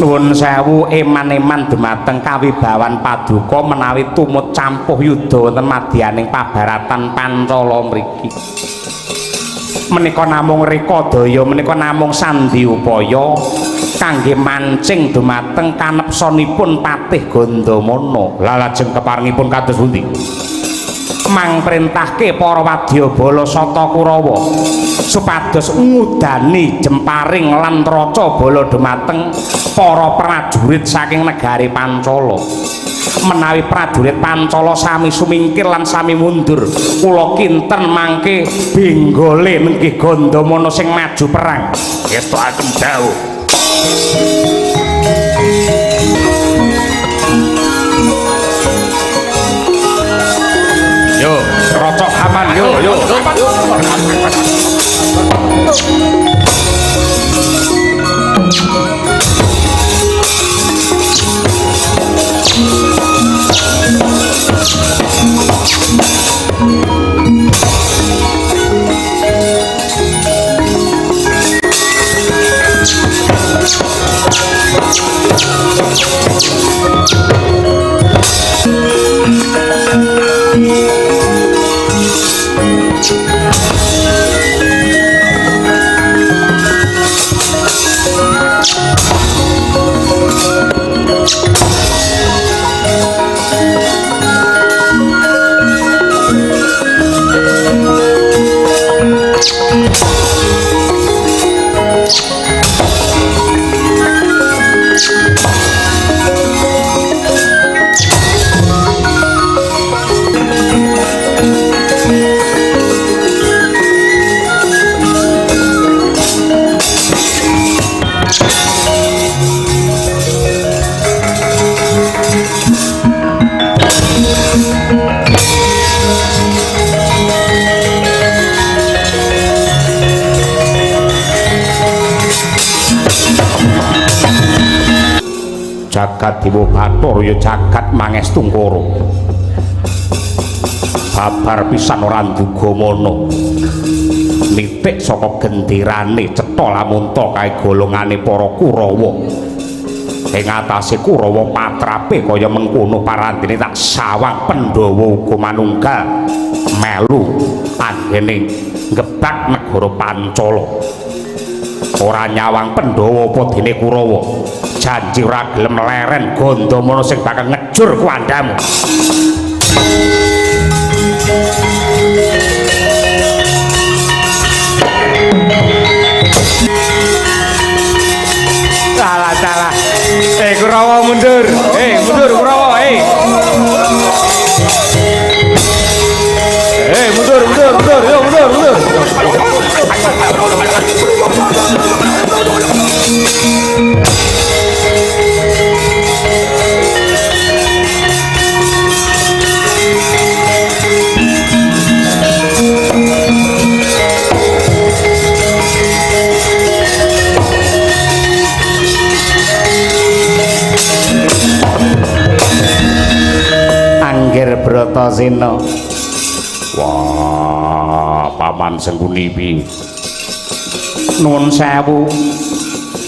Nuwun sewu eman-eman dumateng kawibawan paduka menawi tumut campuh yudha wonten madyaning pabaratan Pancala mriki. Menika namung reka daya, menika namung sandi upaya kangge mancing dumateng kanepsanipun Patih Gandamana. Lah lajeng keparengipun kados pundi? Mangprintahke para wadyabala Sata Kurawa supados ngudani jemparing lan raca bala dumateng para prajurit saking negari Pancala. Menawi prajurit Pancala sami sumingkir lan sami mundur, kula kinten mangke benggole nenggih Gandamana sing maju perang. Ngestokaken dawuh. Yo, rocok aman yo. Jagat Dewa Bathara ya jagat Mangestungkara. Babar pisan ora nduga mana. Nitik saka gendirane cetha lamunta kae golongane para Kurawa. Ing atase Kurawa patrape kaya mengkono parandene tak sawang Pandhawa uga manunggal melu anggene ngebak negara Pancala. Ora nyawang Pandhawa apa dene Kurawa. Janji ora gelem leren Gandamana sing bakal ngejur kuwandamu. Salah. Kurawa mundur. Mundur Kurawa. Mundur. Yo mundur. Bratasena. Wah, Paman Sengkuni iki. Nuwun sewu.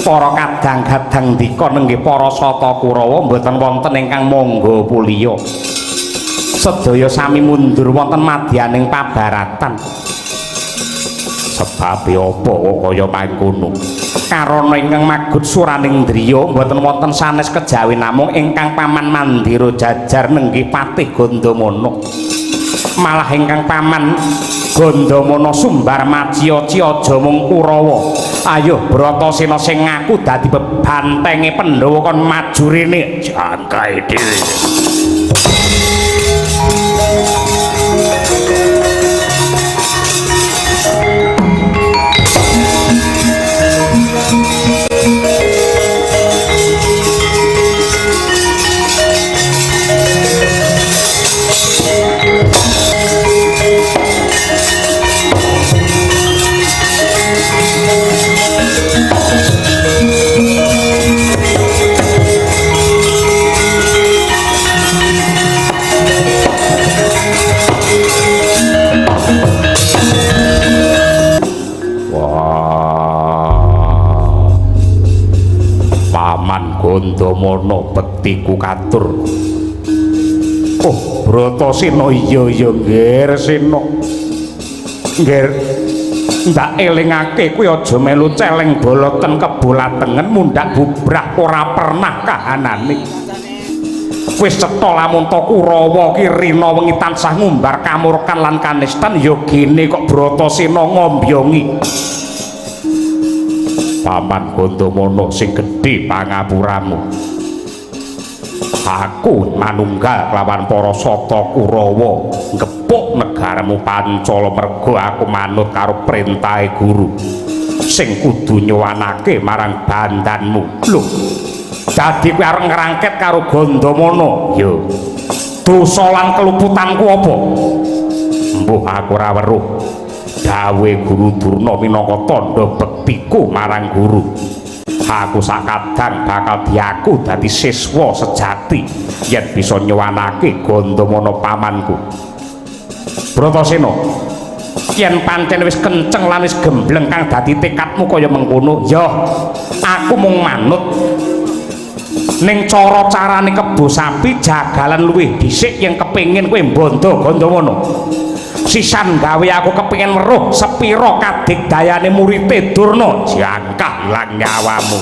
Para kadang-kadang dika nenggih para Sata Kurawa mboten wonten ingkang mangga puliya. Sedaya sami mundur wonten madyaning pabaratan. Sebab apa kaya mangkono? Karana ingkang magut suraning driya mboten wonten sanes kejawi namung ingkang Paman Mandira jajar nenggih Patih Gandamana. Malah ingkang Paman Gandamana sumbar maciya-ciya aja mung Kurawa. Ayo Bratasena sing ngaku dadi bebantenge Pandhawa kon maju rene jangkae dhewe. Paman Gandamana bektiku katur. Oh, Bratasena iya nggih Resena. Nggih. Ndak elingake kuwi aja melu celeng boloten kebolatengen mundhak bubrah ora pernah kahanane. Wis cetha lamun ta Kurawa ki rina wengi tansah ngumbar kamurkan lan kanistan ya gene kok Bratasena ngombyongi. Paman Gandamana sing gedhe pangapuramu. Aku manunggal lawan para sata Kurawa ngepuk negaramu Pancala merga aku manut karo perintahe guru sing kudu nyuwanake marang bandanmu. Lho, dadi kowe arep ngrangket karo Gandamana? Yo. Dosa lan keluputanku apa? Mbuh aku ora weruh. Dawe Guru Durna minangka tandha bektiku marang guru. Aku sakadang bakal diaku dadi siswa sejati yen bisa nyuwanake Gandamana pamanku. Bratasena, yen pancen wis kenceng lan wis gembleng kang dadi tekadmu kaya mengkono, ya aku mung manut. Ning cara-carane kebo sapi jagalan luwih dhisik yen kepengin kowe mbondo Gandamana. Sisan gawe aku kepengin weruh sepira kadigdayane murite Durna jangkah ilang nyawamu.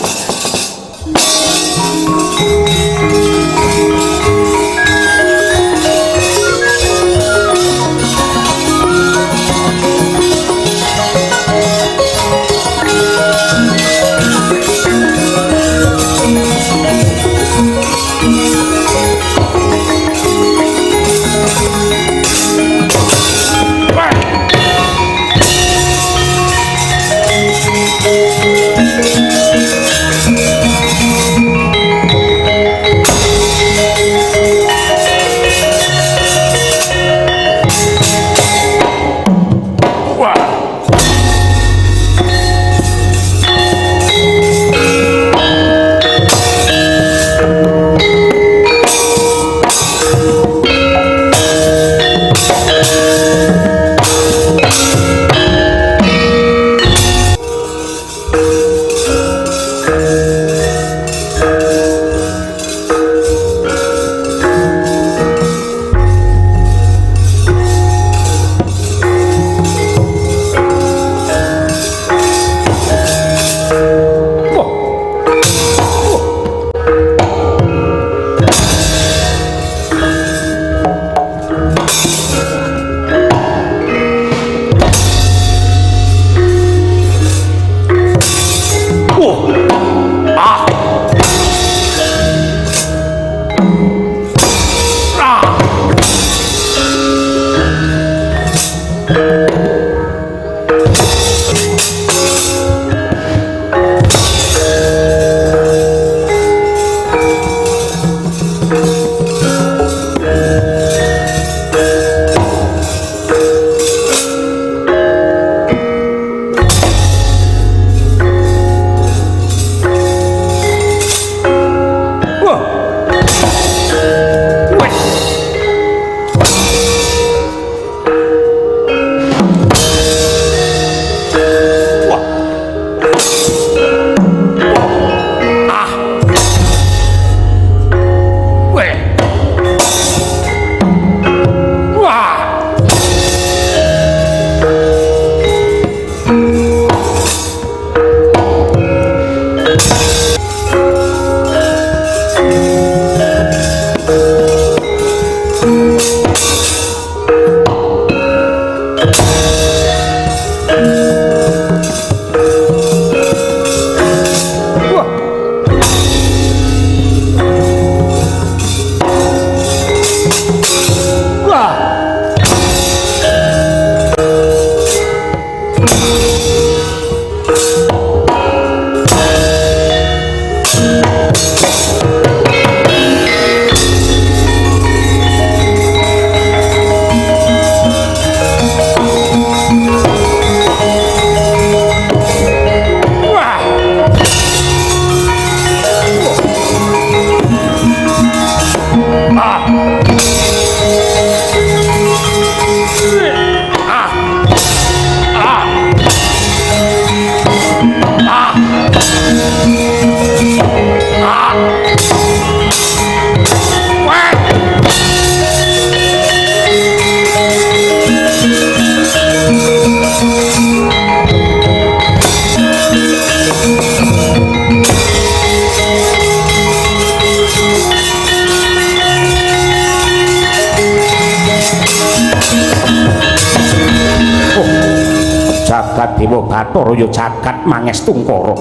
Dewa Bathara ya jagat mangestungkara.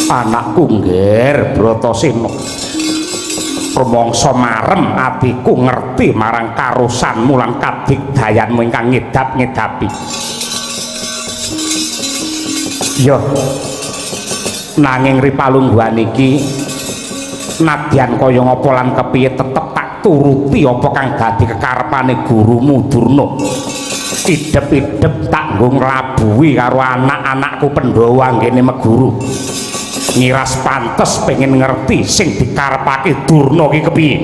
Anakku ngger Bratasena. Rumangsa marem atiku ngerti marang karosanmu lan kadigdayanmu ingkang ngedap-ngedapi. Ya. Nanging ripalungguhan iki nadyan kaya ngapa lan kepiye tetep tak turuti apa kang dadi kekarepane gurumu Durna. Idep-idep tak nggo nglabuhi karo anak-anakku Pandhawa nggene meguru. Ngiras pantes pengen ngerti sing dikarepake Durna iki kepiye.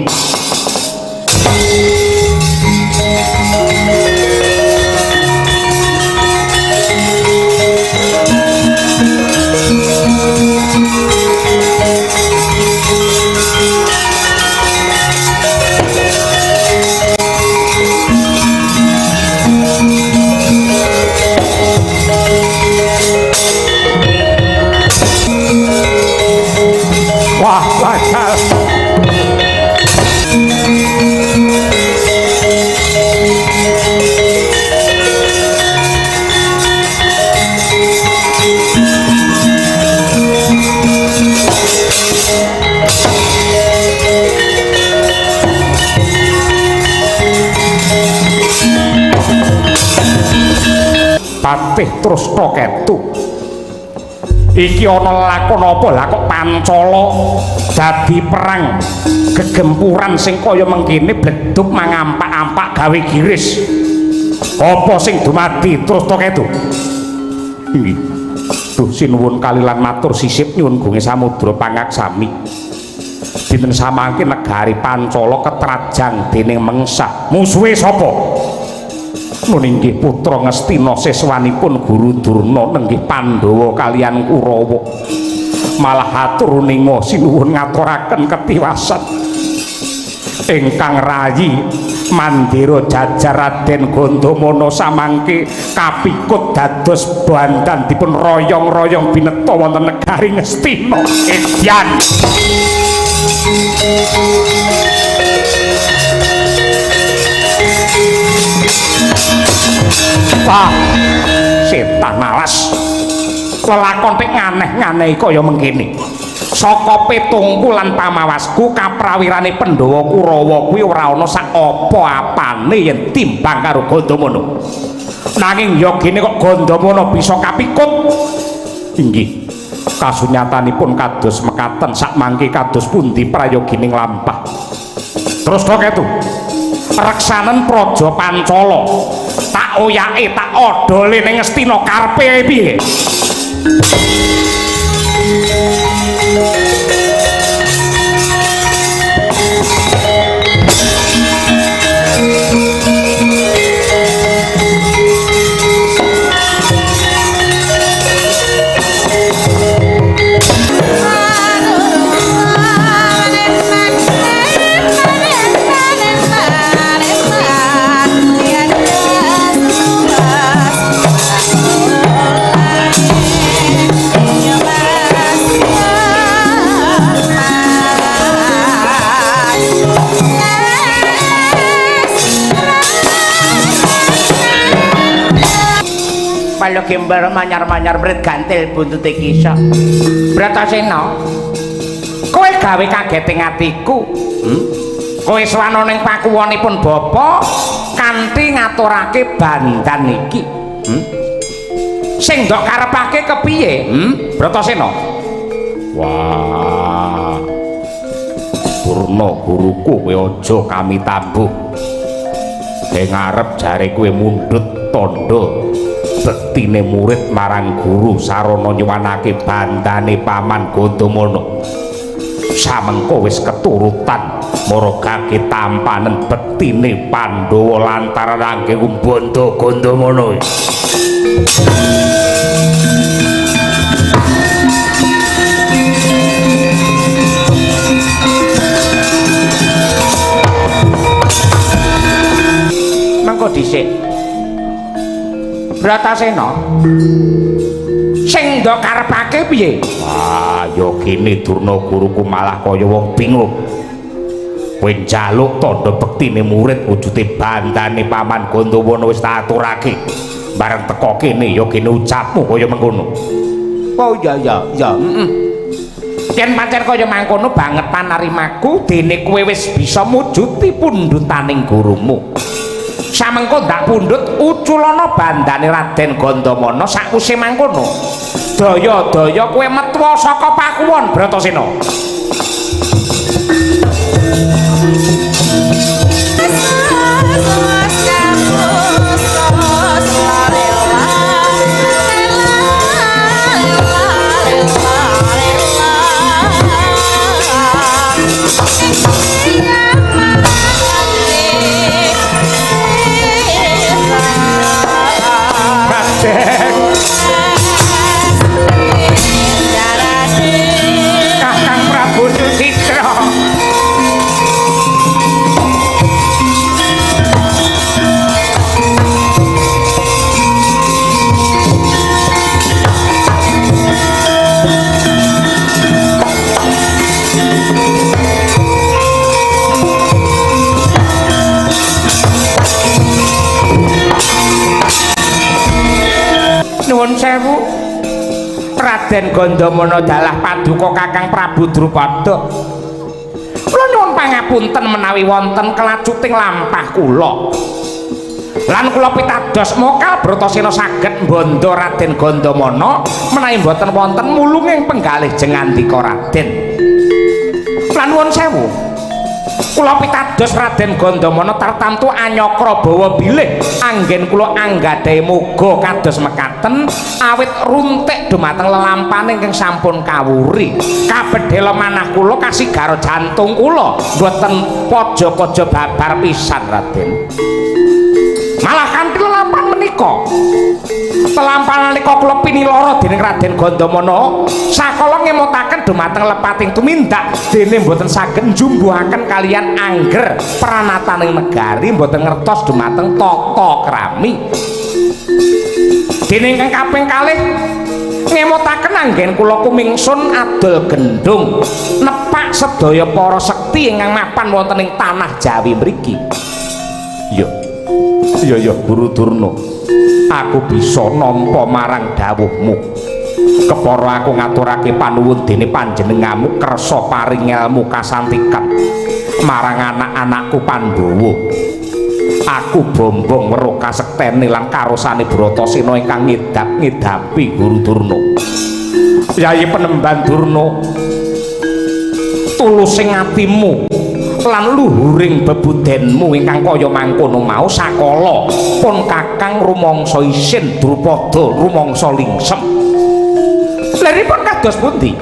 Wah, lancar. Patih terus ketu. Iki ana lakon apa lah kok Pancala dadi perang gegempuran sing kaya mengkene bleduk mangampak-ampak gawe giris. Apa sing dumadi terus to ketu? Nggih. Duh sinuwun kalilan matur sisip nyuwun gunge samudra pangaksami. Dinten samangke negari Pancala ketrajang dening mengsah. Musuhe sapa? Nuninggih putra Ngastina seswanipun Guru Durna nenggih Pandhawa kaliyan Kurawa. Malah atur ninga sinuwun ngaturaken ketiwasan ingkang rayi mandira jajar Raden Gandamana samangke kapikut dados bandan dipun royong-royong bineta wonten negari Ngastina. Edyan wah, setan alas. Lelakon pek nganeh-nganeh kaya mengkene. Saka petungku lan pamawasku kaprawirane Pandhawa Kurawa kuwi ora ana sak apa-apane yen timbang karo Gandamana. Nanging ya gene kok Gandamana bisa kapikut. Inggih. Kasunyatanipun kados mekaten sakmangke kados pundi prayogining lampah. Terus kok itu reksanen Praja Pancala tak oyake tak odole ning Ngastina karepe piye? Kalau gembar manyar-manyar berit gantil buntute kisah. Bratasena, kowe gawe kageting atiku. Kowe swana ning pakuwonipun bapa kanthi ngaturake bandan iki. Sing ndok karepake kepiye? Bratasena. Wah. Durna guruku kowe aja kami tambuh. Ing ngarep jare kowe mundhut tandha bektine murid marang guru sarana nyuwanake bandane Paman Gandamana. Samengko wis keturutan maragake tampanen bektine Pandhawa lantaran angge Umbanda Gandamana. Mengko dhisik Bratasena, sing ndok karepake piye? Wah, ya kene Durna guruku malah kaya wong bingung. Kowe njaluk tandha bektine murid wujude bandane Paman Gandamana wis tak aturake. bareng teko kene ya kene ucapmu kaya mengkono. Oh ya Yen pancen kaya mangkono banget panarimaku dene kowe wis bisa mujuti pundhutaning gurumu. Samengko ndak pundhut uculana bandane Raden Gandamana sakwise mangkono. Daya-daya kowe metu saka pakuwon Bratasena. Kakang Prabu Susitra. Nuwun sewu. Raden Gandamana dalah paduka Kakang Prabu Drupada. Kula nyuwun pangapunten menawi wonten kelacuting lampah kula. Lan kula pitados mokal Bratasena saged mbanda Raden Gandamana menawi boten wonten mulunging penggalih jengandika Raden. Lan nuwun sewu. Kula pitados Raden Gandamana tartamtu anyakra bawa bilih anggen kula anggadhahi muga kados mekaten awit runtik dumateng lelampahan ingkang sampun kawuri kabedhela manah kula kasigara jantung kula mboten paja-paja babar pisan Raden. Malah kanthi lelampahan menika lelampahan menika kula pinilara dening Raden Gandamana sakala ngemutaken dumateng lepating tumindak dene mboten saged njumbuhaken kalian angger pranataning negari mboten ngertos dumateng tata krami. Dene ingkang kaping kalih ngemutaken anggen kula kumingsun adol gendung nepak sedaya para sekti ingkang mapan wonten ing tanah Jawi mriki. Ya Guru Durna, aku bisa nampa marang dawuhmu. Kepara aku ngaturake panuwun dene panjenenganmu kersa paring ilmu kasantikan marang anak-anakku Pandhawa. Aku bombong weruh kasektene lan karosane Bratasena ingkang ngidap-ngidapi Guru Durna. Yayi Penemban Durna, tulusing atimu lan luhuring bebudenmu ingkang kaya mangkono mau sakala pun Kakang rumangsa isin Drupada rumangsa lingsem. Leripun kados pundi?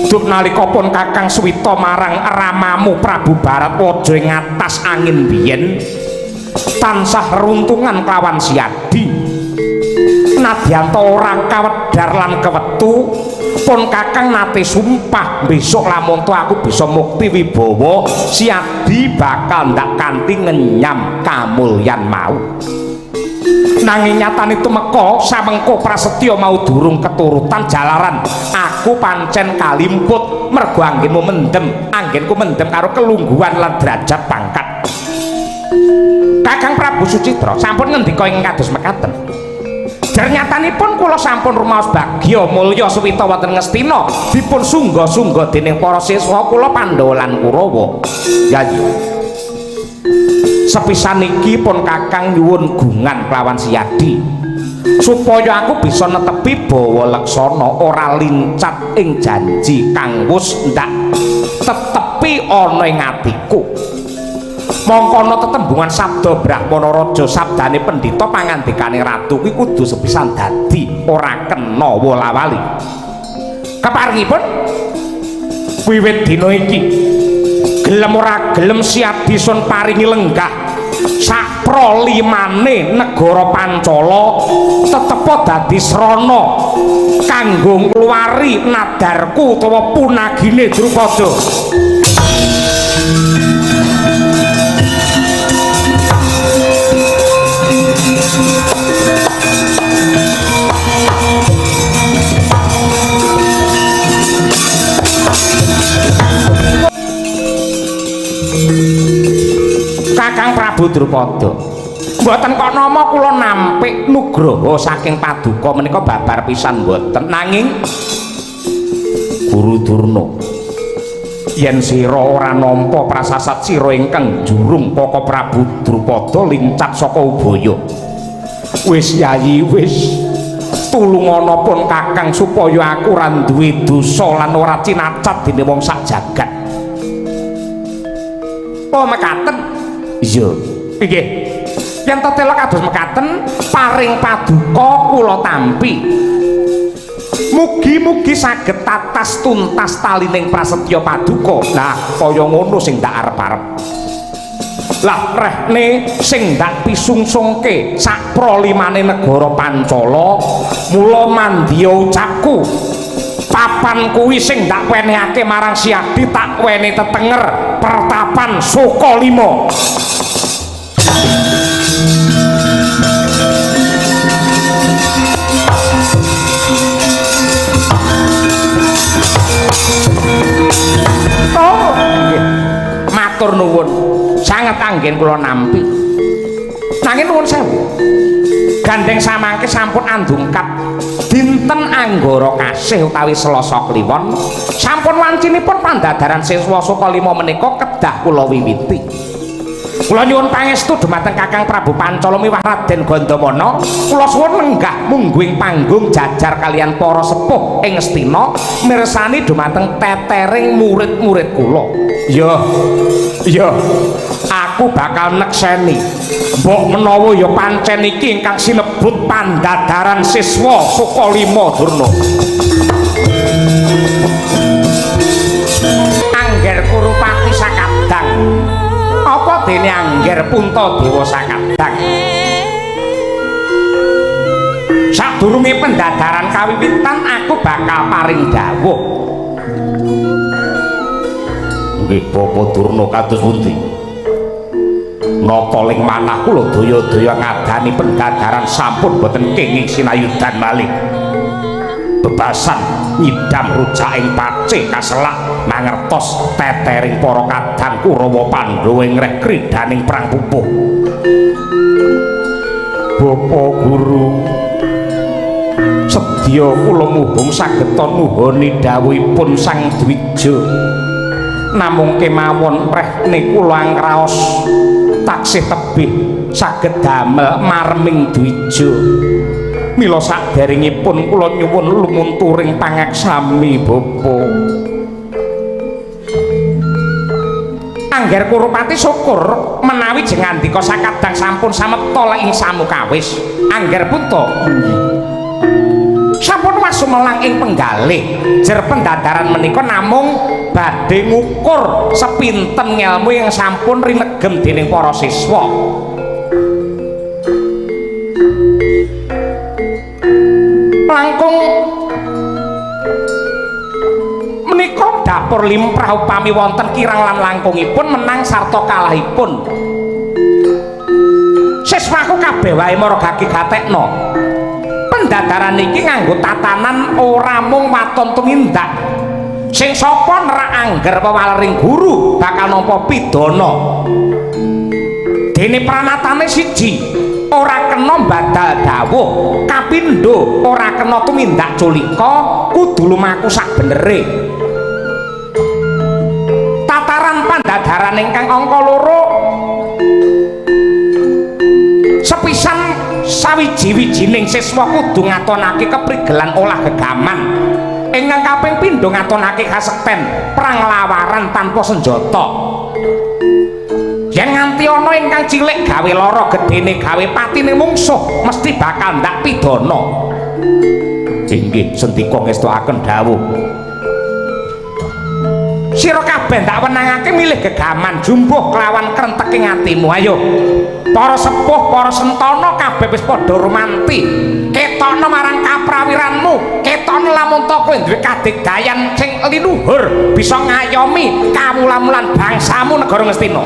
Duk nalika pun Kakang swita marang ramamu Prabu Baratwaja ing atas angin biyen tansah runtungan kelawan siadi nadyanto ora kawedar lan kewetu pun Kakang nate sumpah besok lamun aku bisa mukti wibawa siadi bakal ndak kanthi ngenyam kamulyan mau. Nanging nyatane tumeka samengko prasetya mau durung keturutan jalaran aku pancen kalimput mergo anggenmu mendem anggenku mendem karo kelungguhan lan derajat pangkat. Kakang Prabu Sucitra sampun ngendika ing kados mekaten. Jernyatanipun kula sampun rumaos bagya mulya suwita wonten Ngastina dipun sungga-sungga dening para siswa kula Pandhawa lan Kurawa. Yayi. Sepisan iki pun Kakang nyuwun gungan kelawan siadi supaya aku bisa netepi bawa leksana ora lincat ing janji kang wis ndak tetepi ana ing atiku. Mongkono tetembungan sabda Brahmana Raja sabdane pendhita pangandikane ratu kuwi kudu sepisan dadi ora kena wola-wali. Keparingipun wiwit dina iki gelem ora gelem siadi sun paringi lenggah sak pralimane negara Pancala tetepa dadi srana kanggo ngluwari nadarku utawa punagine Drupada. Kakang Prabu Drupada, Mboten kok nama kula nampik nugraha saking paduka menika babar pisan mboten nanging Guru Durna yen sira ora nampa prasasat sira ingkang jurung Paka Prabu Drupada lincat saka Ubaya wis Yayi wis tulungana pun Kakang supaya aku ora duwe dosa lan ora cinacat dening wong sak jagat. Oh mekaten. Iya. Nggih. Yen tetela kados mekaten paring paduka kula tampi. Mugi-mugi saged tatas tuntas talining prasetya paduka. Lah kaya ngono sing ndak arep-arep. Lah rehne sing ndak pisungsungke sak pralimane negara Pancala mula mandya ucapku papan kuwi sing ndak wenehake marang Siadi tak wene tetenger Pertapan Sukalima. Oh nggih matur nuwun sanget anggen kula nampi nanging nuwun sewu gandeng samangke sampun andungkap dinten Anggara Kasih utawi Selasa Kliwon sampun wancinipun pandhadaran siswa Sukalima menika kedah kula wiwiti kula nyuwun pangestu dumateng Kakang Prabu Pancala miwah Raden Gandamana kula suwun lenggah mungguing panggung jajar kalian para sepuh ing Astina mirsani dumateng tetering murid-murid kula. Ya aku bakal nekseni mbok menawa ya pancen iki ingkang sinebut pandhadaran siswa Sukalima Durna. Angger Kurupati sakadang apa dene Angger Puntadewa sakadang. Sadurunge pendhadaran kawiwitan aku bakal paring dawuh. Nggih Bapak Durna kados pundi? Nata ling manah kula daya-daya ngadani pendhadaran sampun boten kenging sinayudan malih. Bebasan nyidam rujaking pacé kaselak mangertos tetering para kadang Kurawa Pandhawa ing reh kridaning perang pupuh. Bapak Guru sedya kula muhung sageta nuhoni dawuhipun Sang Dwija. Namung kemawon rehne kula angraos taksih tebih saged damel marming Dwija. Mila saderengipun kula nyuwun lumunturing pangaksami Bapak. Angger Kurupati syukur menawi jengandika sakadang sampun sameta ing samukawis. Angger Punta sampun wasumelang ing penggalih jer pendhadaran menika namung badhe ngukur sepinten ngelmu yang sampun rinegem dening para siswa. Langkung menika dapur limrah upami wonten kirang lan langkungipun menang sarta kalahipun siswaku kabeh wae margake gatekna. Pendhadaran iki nganggo tatanan ora mung waton tumindak. Sing sapa nerak angger pewalering guru bakal nampa pidana. Dene pranatane siji, ora kena mbadal dawuh, kapindho ora kena tumindak culika, kudu lumaku sak benere. Tataran pandhadaran ingkang angka 2 sepisan sawiji-wijining siswa kudu ngatonake keprigelan olah gegaman. Ingkang kaping pindho ngatonake kasekten perang lawaran tanpa senjata. Yen nganti ana ingkang cilik gawe lara, gedene gawe patine mungsuh, mesti bakal ndak pidana. Inggih sendika ngestuaken dawuh. Sira kabeh ndak wenangake milih gegaman jumbuh kelawan krenteking atimu. Ayo para sepuh, para sentana kabeh wis padha rumanti. Ketokno marang kaprawiranmu, ketokno lamun ta kowe duwe kadigdayan sing linuhur bisa ngayomi kawulamulan bangsamu negara Ngastina.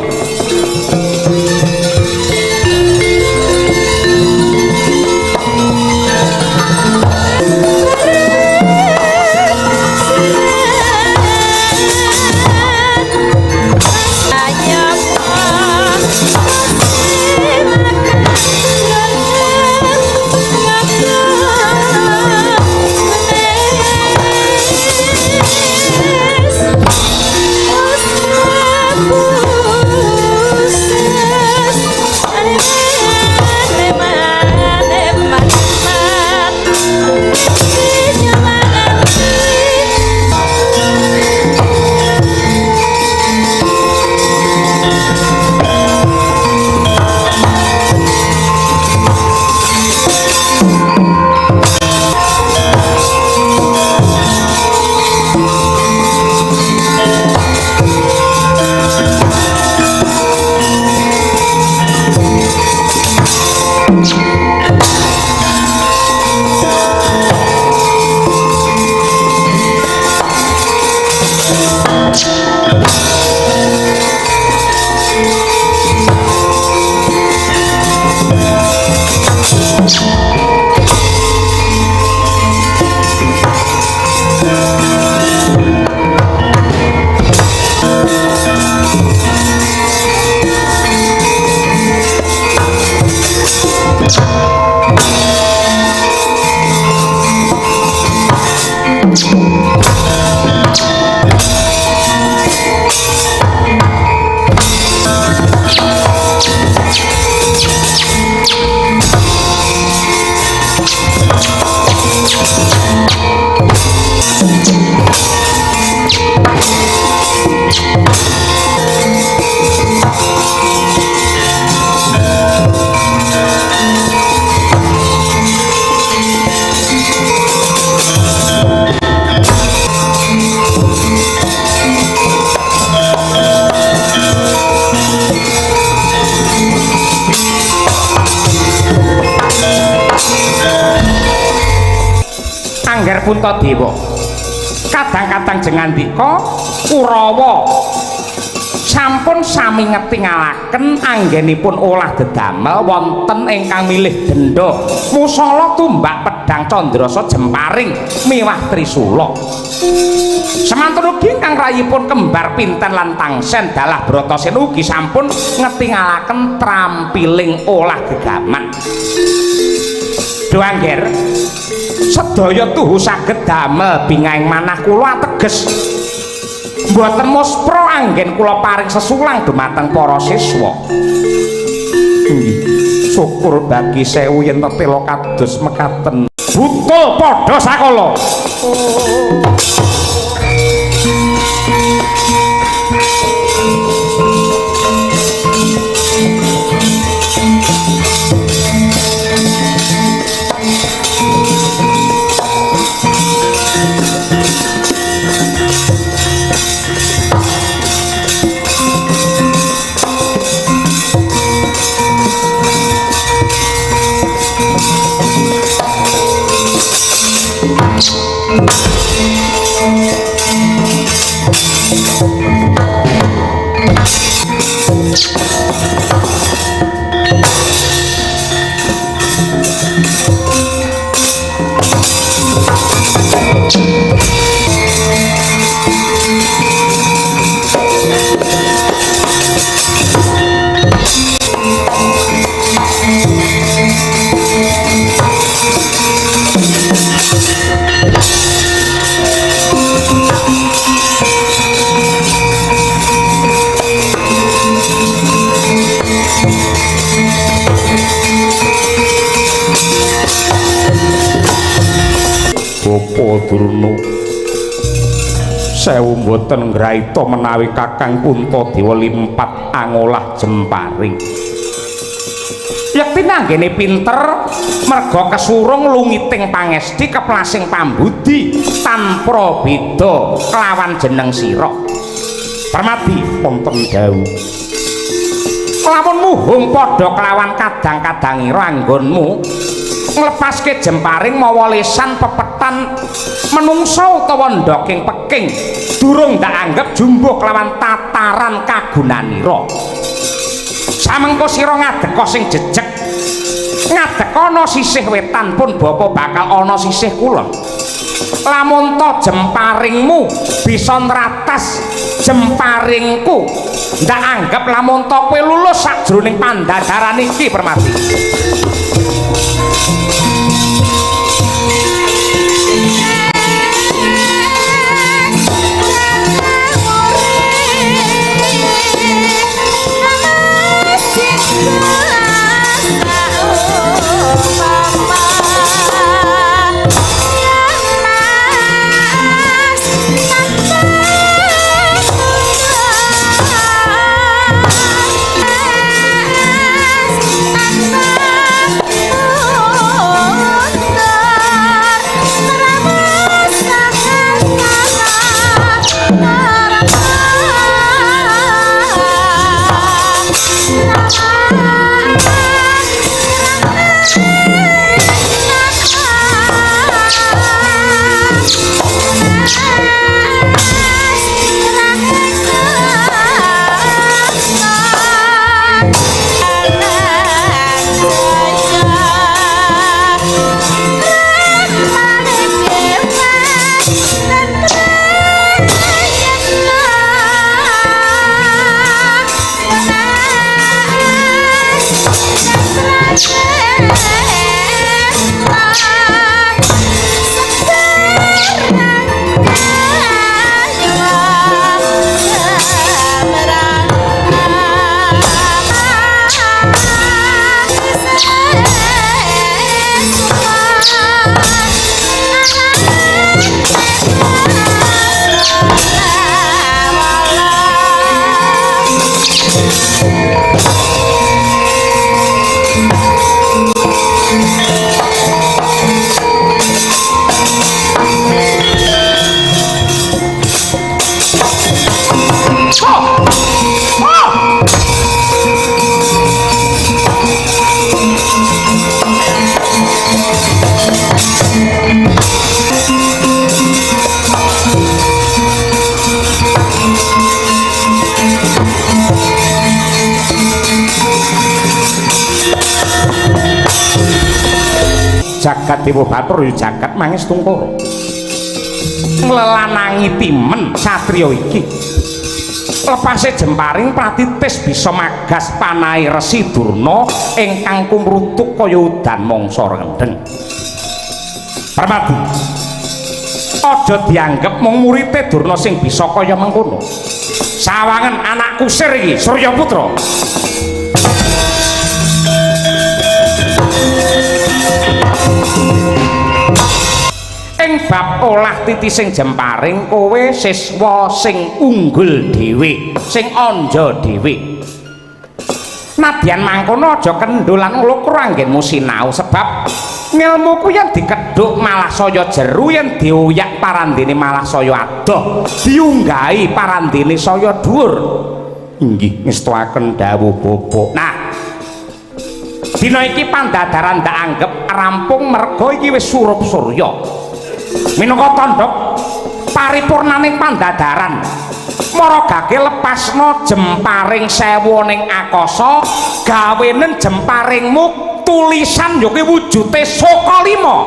Puntadewa kadang-kadang jengandika Kurawa sampun sami ngetingalaken anggenipun olah dedamel wonten ingkang milih denda musala tumbak pedang candrasa jemparing miwah trisula semanten ugi ingkang rayipun kembar pinten lan tangsen dalah Bratasena ugi sampun ngetingalaken trampiling olah gegaman Doangger sedaya tuhu saged damel bingahing manah kula ateges mboten muspra anggen kula paring sesulang dumateng para siswa syukur bagi sewu yen tetela kados mekaten butul padha sakala Durna sewu mboten ngraita menawi Kakang Puntadewa limpat angolah jemparing yekti nanggene pinter merga kesurung lungiting pangesti keplasing pambudi tanpa beda kelawan jeneng sira Permati wonten dawuh lamun muhung padha kelawan kadang-kadangira anggonmu nglepaske jemparing mawa lesan pepetan menungso utawa ndoking peking durung ndak anggap jumbuh kelawan tataran kagunanira samengko sira ngadeka sing jejeg ngadeka ana sisih wetan pun bapa bakal ana sisih kulon lamun to jemparingmu bisa nratas jemparingku ndak anggap lamun to kowe lulus sakjroning pandadaran iki Permati jagat dewa batur ya jagat mangis tungkara nglelanangi timen satriya iki lepase jemparing pratitis bisa magas panahe Resi Durna ingkang kumrutuk kaya udan mangsa rendheng. Parmadi aja dianggep mung murite Durna sing bisa kaya mengkono. Sawangen anak kusir iki Suryaputra. Ing bab olah titi sing jemparing kowe siswa sing unggul dhewe, sing anja dhewe. Nadyan mangkono aja kendul lan nglukur anggenmu sinau sebab ngilmuku yen dikedhuk malah saya jeru, yen dioyak parandene malah saya adoh, diunggahi parandene saya dhuwur. Inggih ngestuaken dawuh Bapak. Nah, dina iki pandadaran ndak anggap rampung merga iki wis surup surya. Minangka tandha paripurnaning pandadaran maragake lepasna jemparing sewu ning akasa gawenen jemparingmu tulisan yo kuwi wujute saka lima.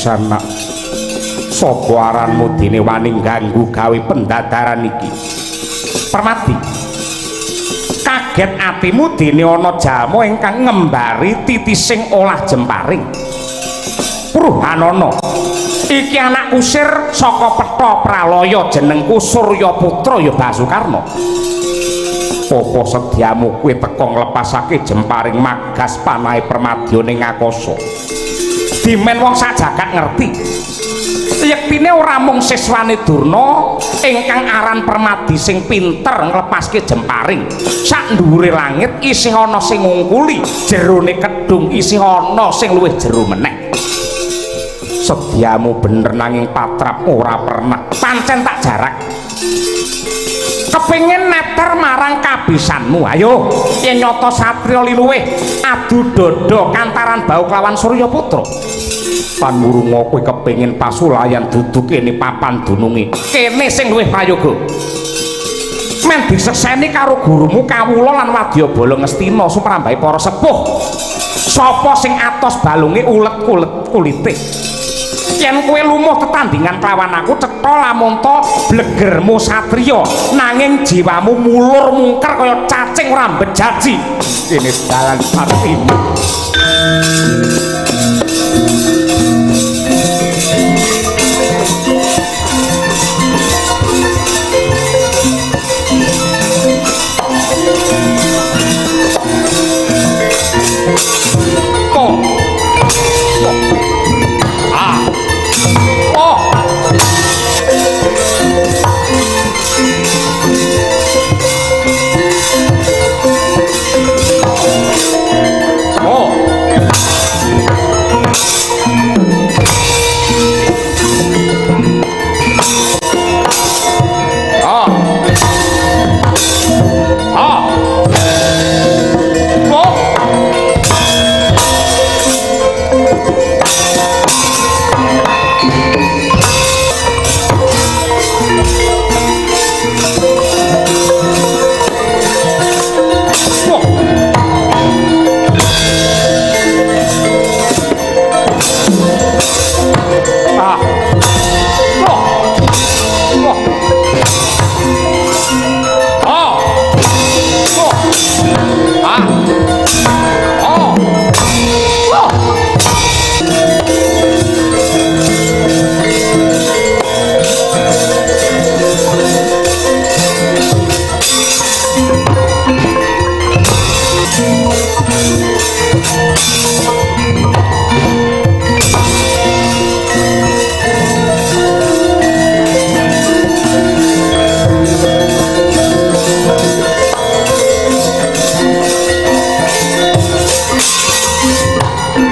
Nak sapa aranmu dene wani ganggu gawe pendadaran iki? Permati kaget atimu dene ana jamu ingkang ngembari titising olah jemparing. Purhanana iki anak kusir saka Petha Pralaya jenengku Suryaputra ya Basukarna. Apa sediamu kowe teka nglepasake jemparing magas panahe Permadya ning akasa? Dimen wong sajagat ngerti yektine ora mung siswane Durna ingkang aran Permadi sing pinter nglepaske jemparing sak dhuwure langit isih ana sing ngungkuli, jerone kedung isih ana sing luwih jero meneh. Sediamu bener nanging patrap ora pernah pancen tak jarak kepingin neter marang kabisanmu. Ayo yen nyata satriya liluwih adu dada kantaran bau kelawan Suryaputra. Panmurunga kowe kepingin pasulayan dudu kene papan dununge kene sing luwih prayoga. Men disekseni karo gurumu Kawula lan Wadyabala Ngastina suprambahe para sepuh. Sapa sing atos balunge ulet-ulet kulite. Yen kowe lumuh tetandingan kelawan aku cetha lamun to blegermu satriya nanging jiwamu mulur mungker kaya cacing rambet jaji. Ini dalan partimu.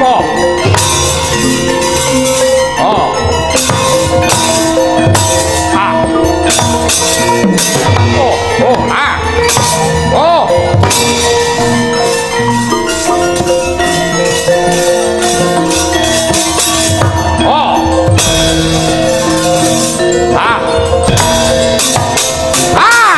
apa? Oh. Ah. Oh, oh, ah. Oh. Oh. Ah. Ah.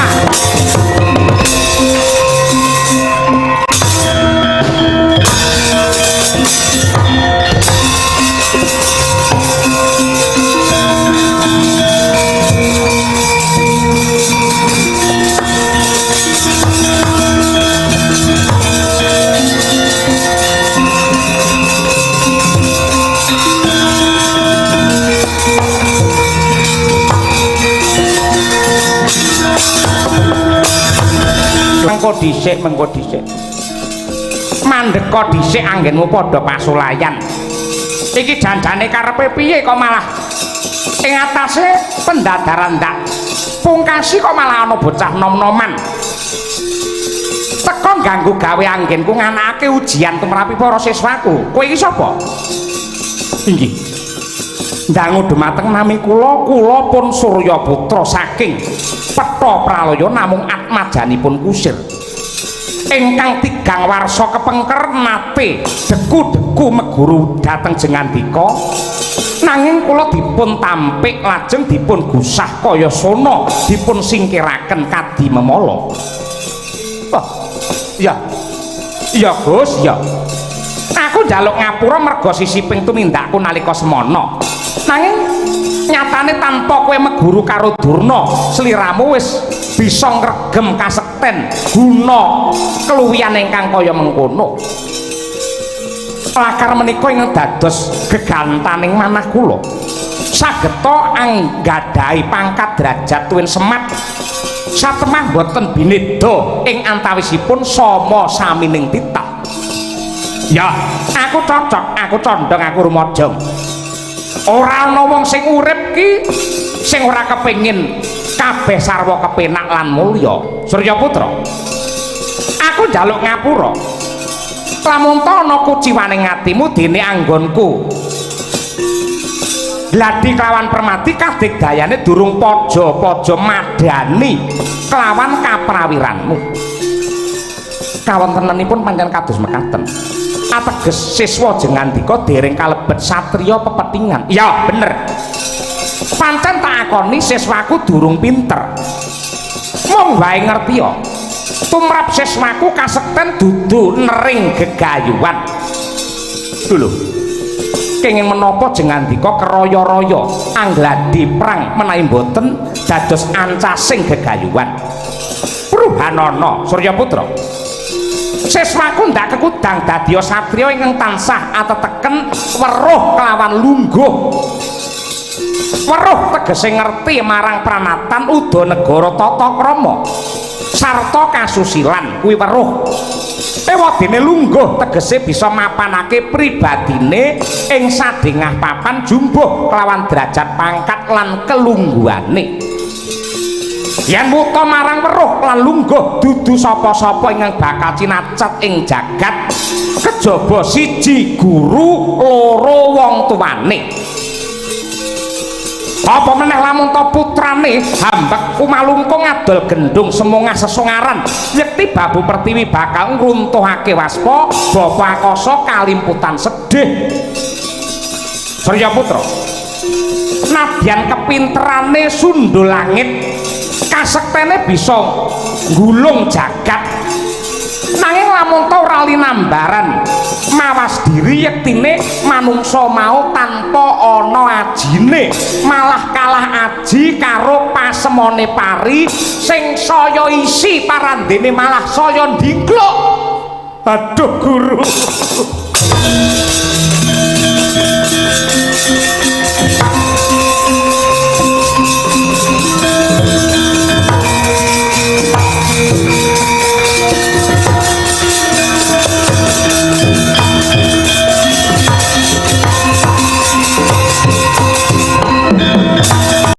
mengko dhisik mandeka dhisik anggenmu padha pasulayan iki janjane karepe piye kok malah ing atase pendadaran ndak pungkasi kok malah ana bocah nom-noman teko ganggu gawe anggenku nganakake ujian tumrapi para siswaku kowe iki sapa inggih ndangu dumateng nami kula pun Surya Putra saking Petha Pralaya namung atmajanipun kusir ingkang tigang warsa kepengker nate deku-deku meguru dhateng Jengandika nanging kula dipun tampik lajeng dipun gusah kaya sona dipun singkiraken kadi memala. Oh, iya Gus, iya. Aku njaluk ngapura merga sisiping tumindakku nalika semana. Nanging nyatane tanpa kowe meguru karo Durna, sliramu wis bisa ngregem kasekten guna keluwihan ingkang kaya mengkono. Lakar menika ing dados gegantaning manah kula. Sageta anggadhahi pangkat derajat tuwin semat. Satemah boten bineda ing antawisipun sama samining titah. Ya, aku cocok, aku condong, aku rumajang. Ora ana wong sing urip ki sing ora kepengin kabeh sarwa kepenak lan mulya. Surya Putra. Aku njaluk ngapura. Lamun ta ana kuciwaning atimu dene anggonku. Gladi kelawan permati kadigdayane durung paja-paja madani kelawan kaprawiranmu. Kawontenanipun pancen kados mekaten. Ateges siswa Jengandika dereng kalebet satriya pepethingan. Ya, bener. Pancen tak akoni siswaku durung pinter. Mung wae ngerti ya. Tumrap siswaku kasekten dudu nering gegayuhan. Lho. Kenging menapa Jengandika keraya-raya anggladi prang menawi boten dados ancasing gegayuhan. Pruhanana Surya Putra. Siswaku ndak kekudang dadya satriya ingkang tansah ateteken weruh kelawan lungguh. Weruh tegese ngerti marang pranatan uda negara tata krama sarta kasusilan kuwi weruh. Ewadene lungguh tegese bisa mapanake pribadine ing sadengah papan jumbuh kelawan derajat pangkat lan kelungguhane. Yen wuta marang weruh lan lungguh dudu sapa-sapa ingkang bakal cinacet ing jagat kejaba siji guru loro wong tuwane. Apa meneh lamun ta putrane Hambek Kumalungkung adol gendung semungah sesungaran yekti Babu Pertiwi bakal ngruntuhake waspa Bapa Akasa kalimputan sedih. Surya Putra. Nadyan kepinterane sundul langit kasektene bisa nggulung jagat nanging lamun ta ora linambaran mawas diri yektine manungsa mau tanpa ana ajine malah kalah aji karo pasemone pari sing saya isi parandene malah saya ndingkluk. Aduh guru.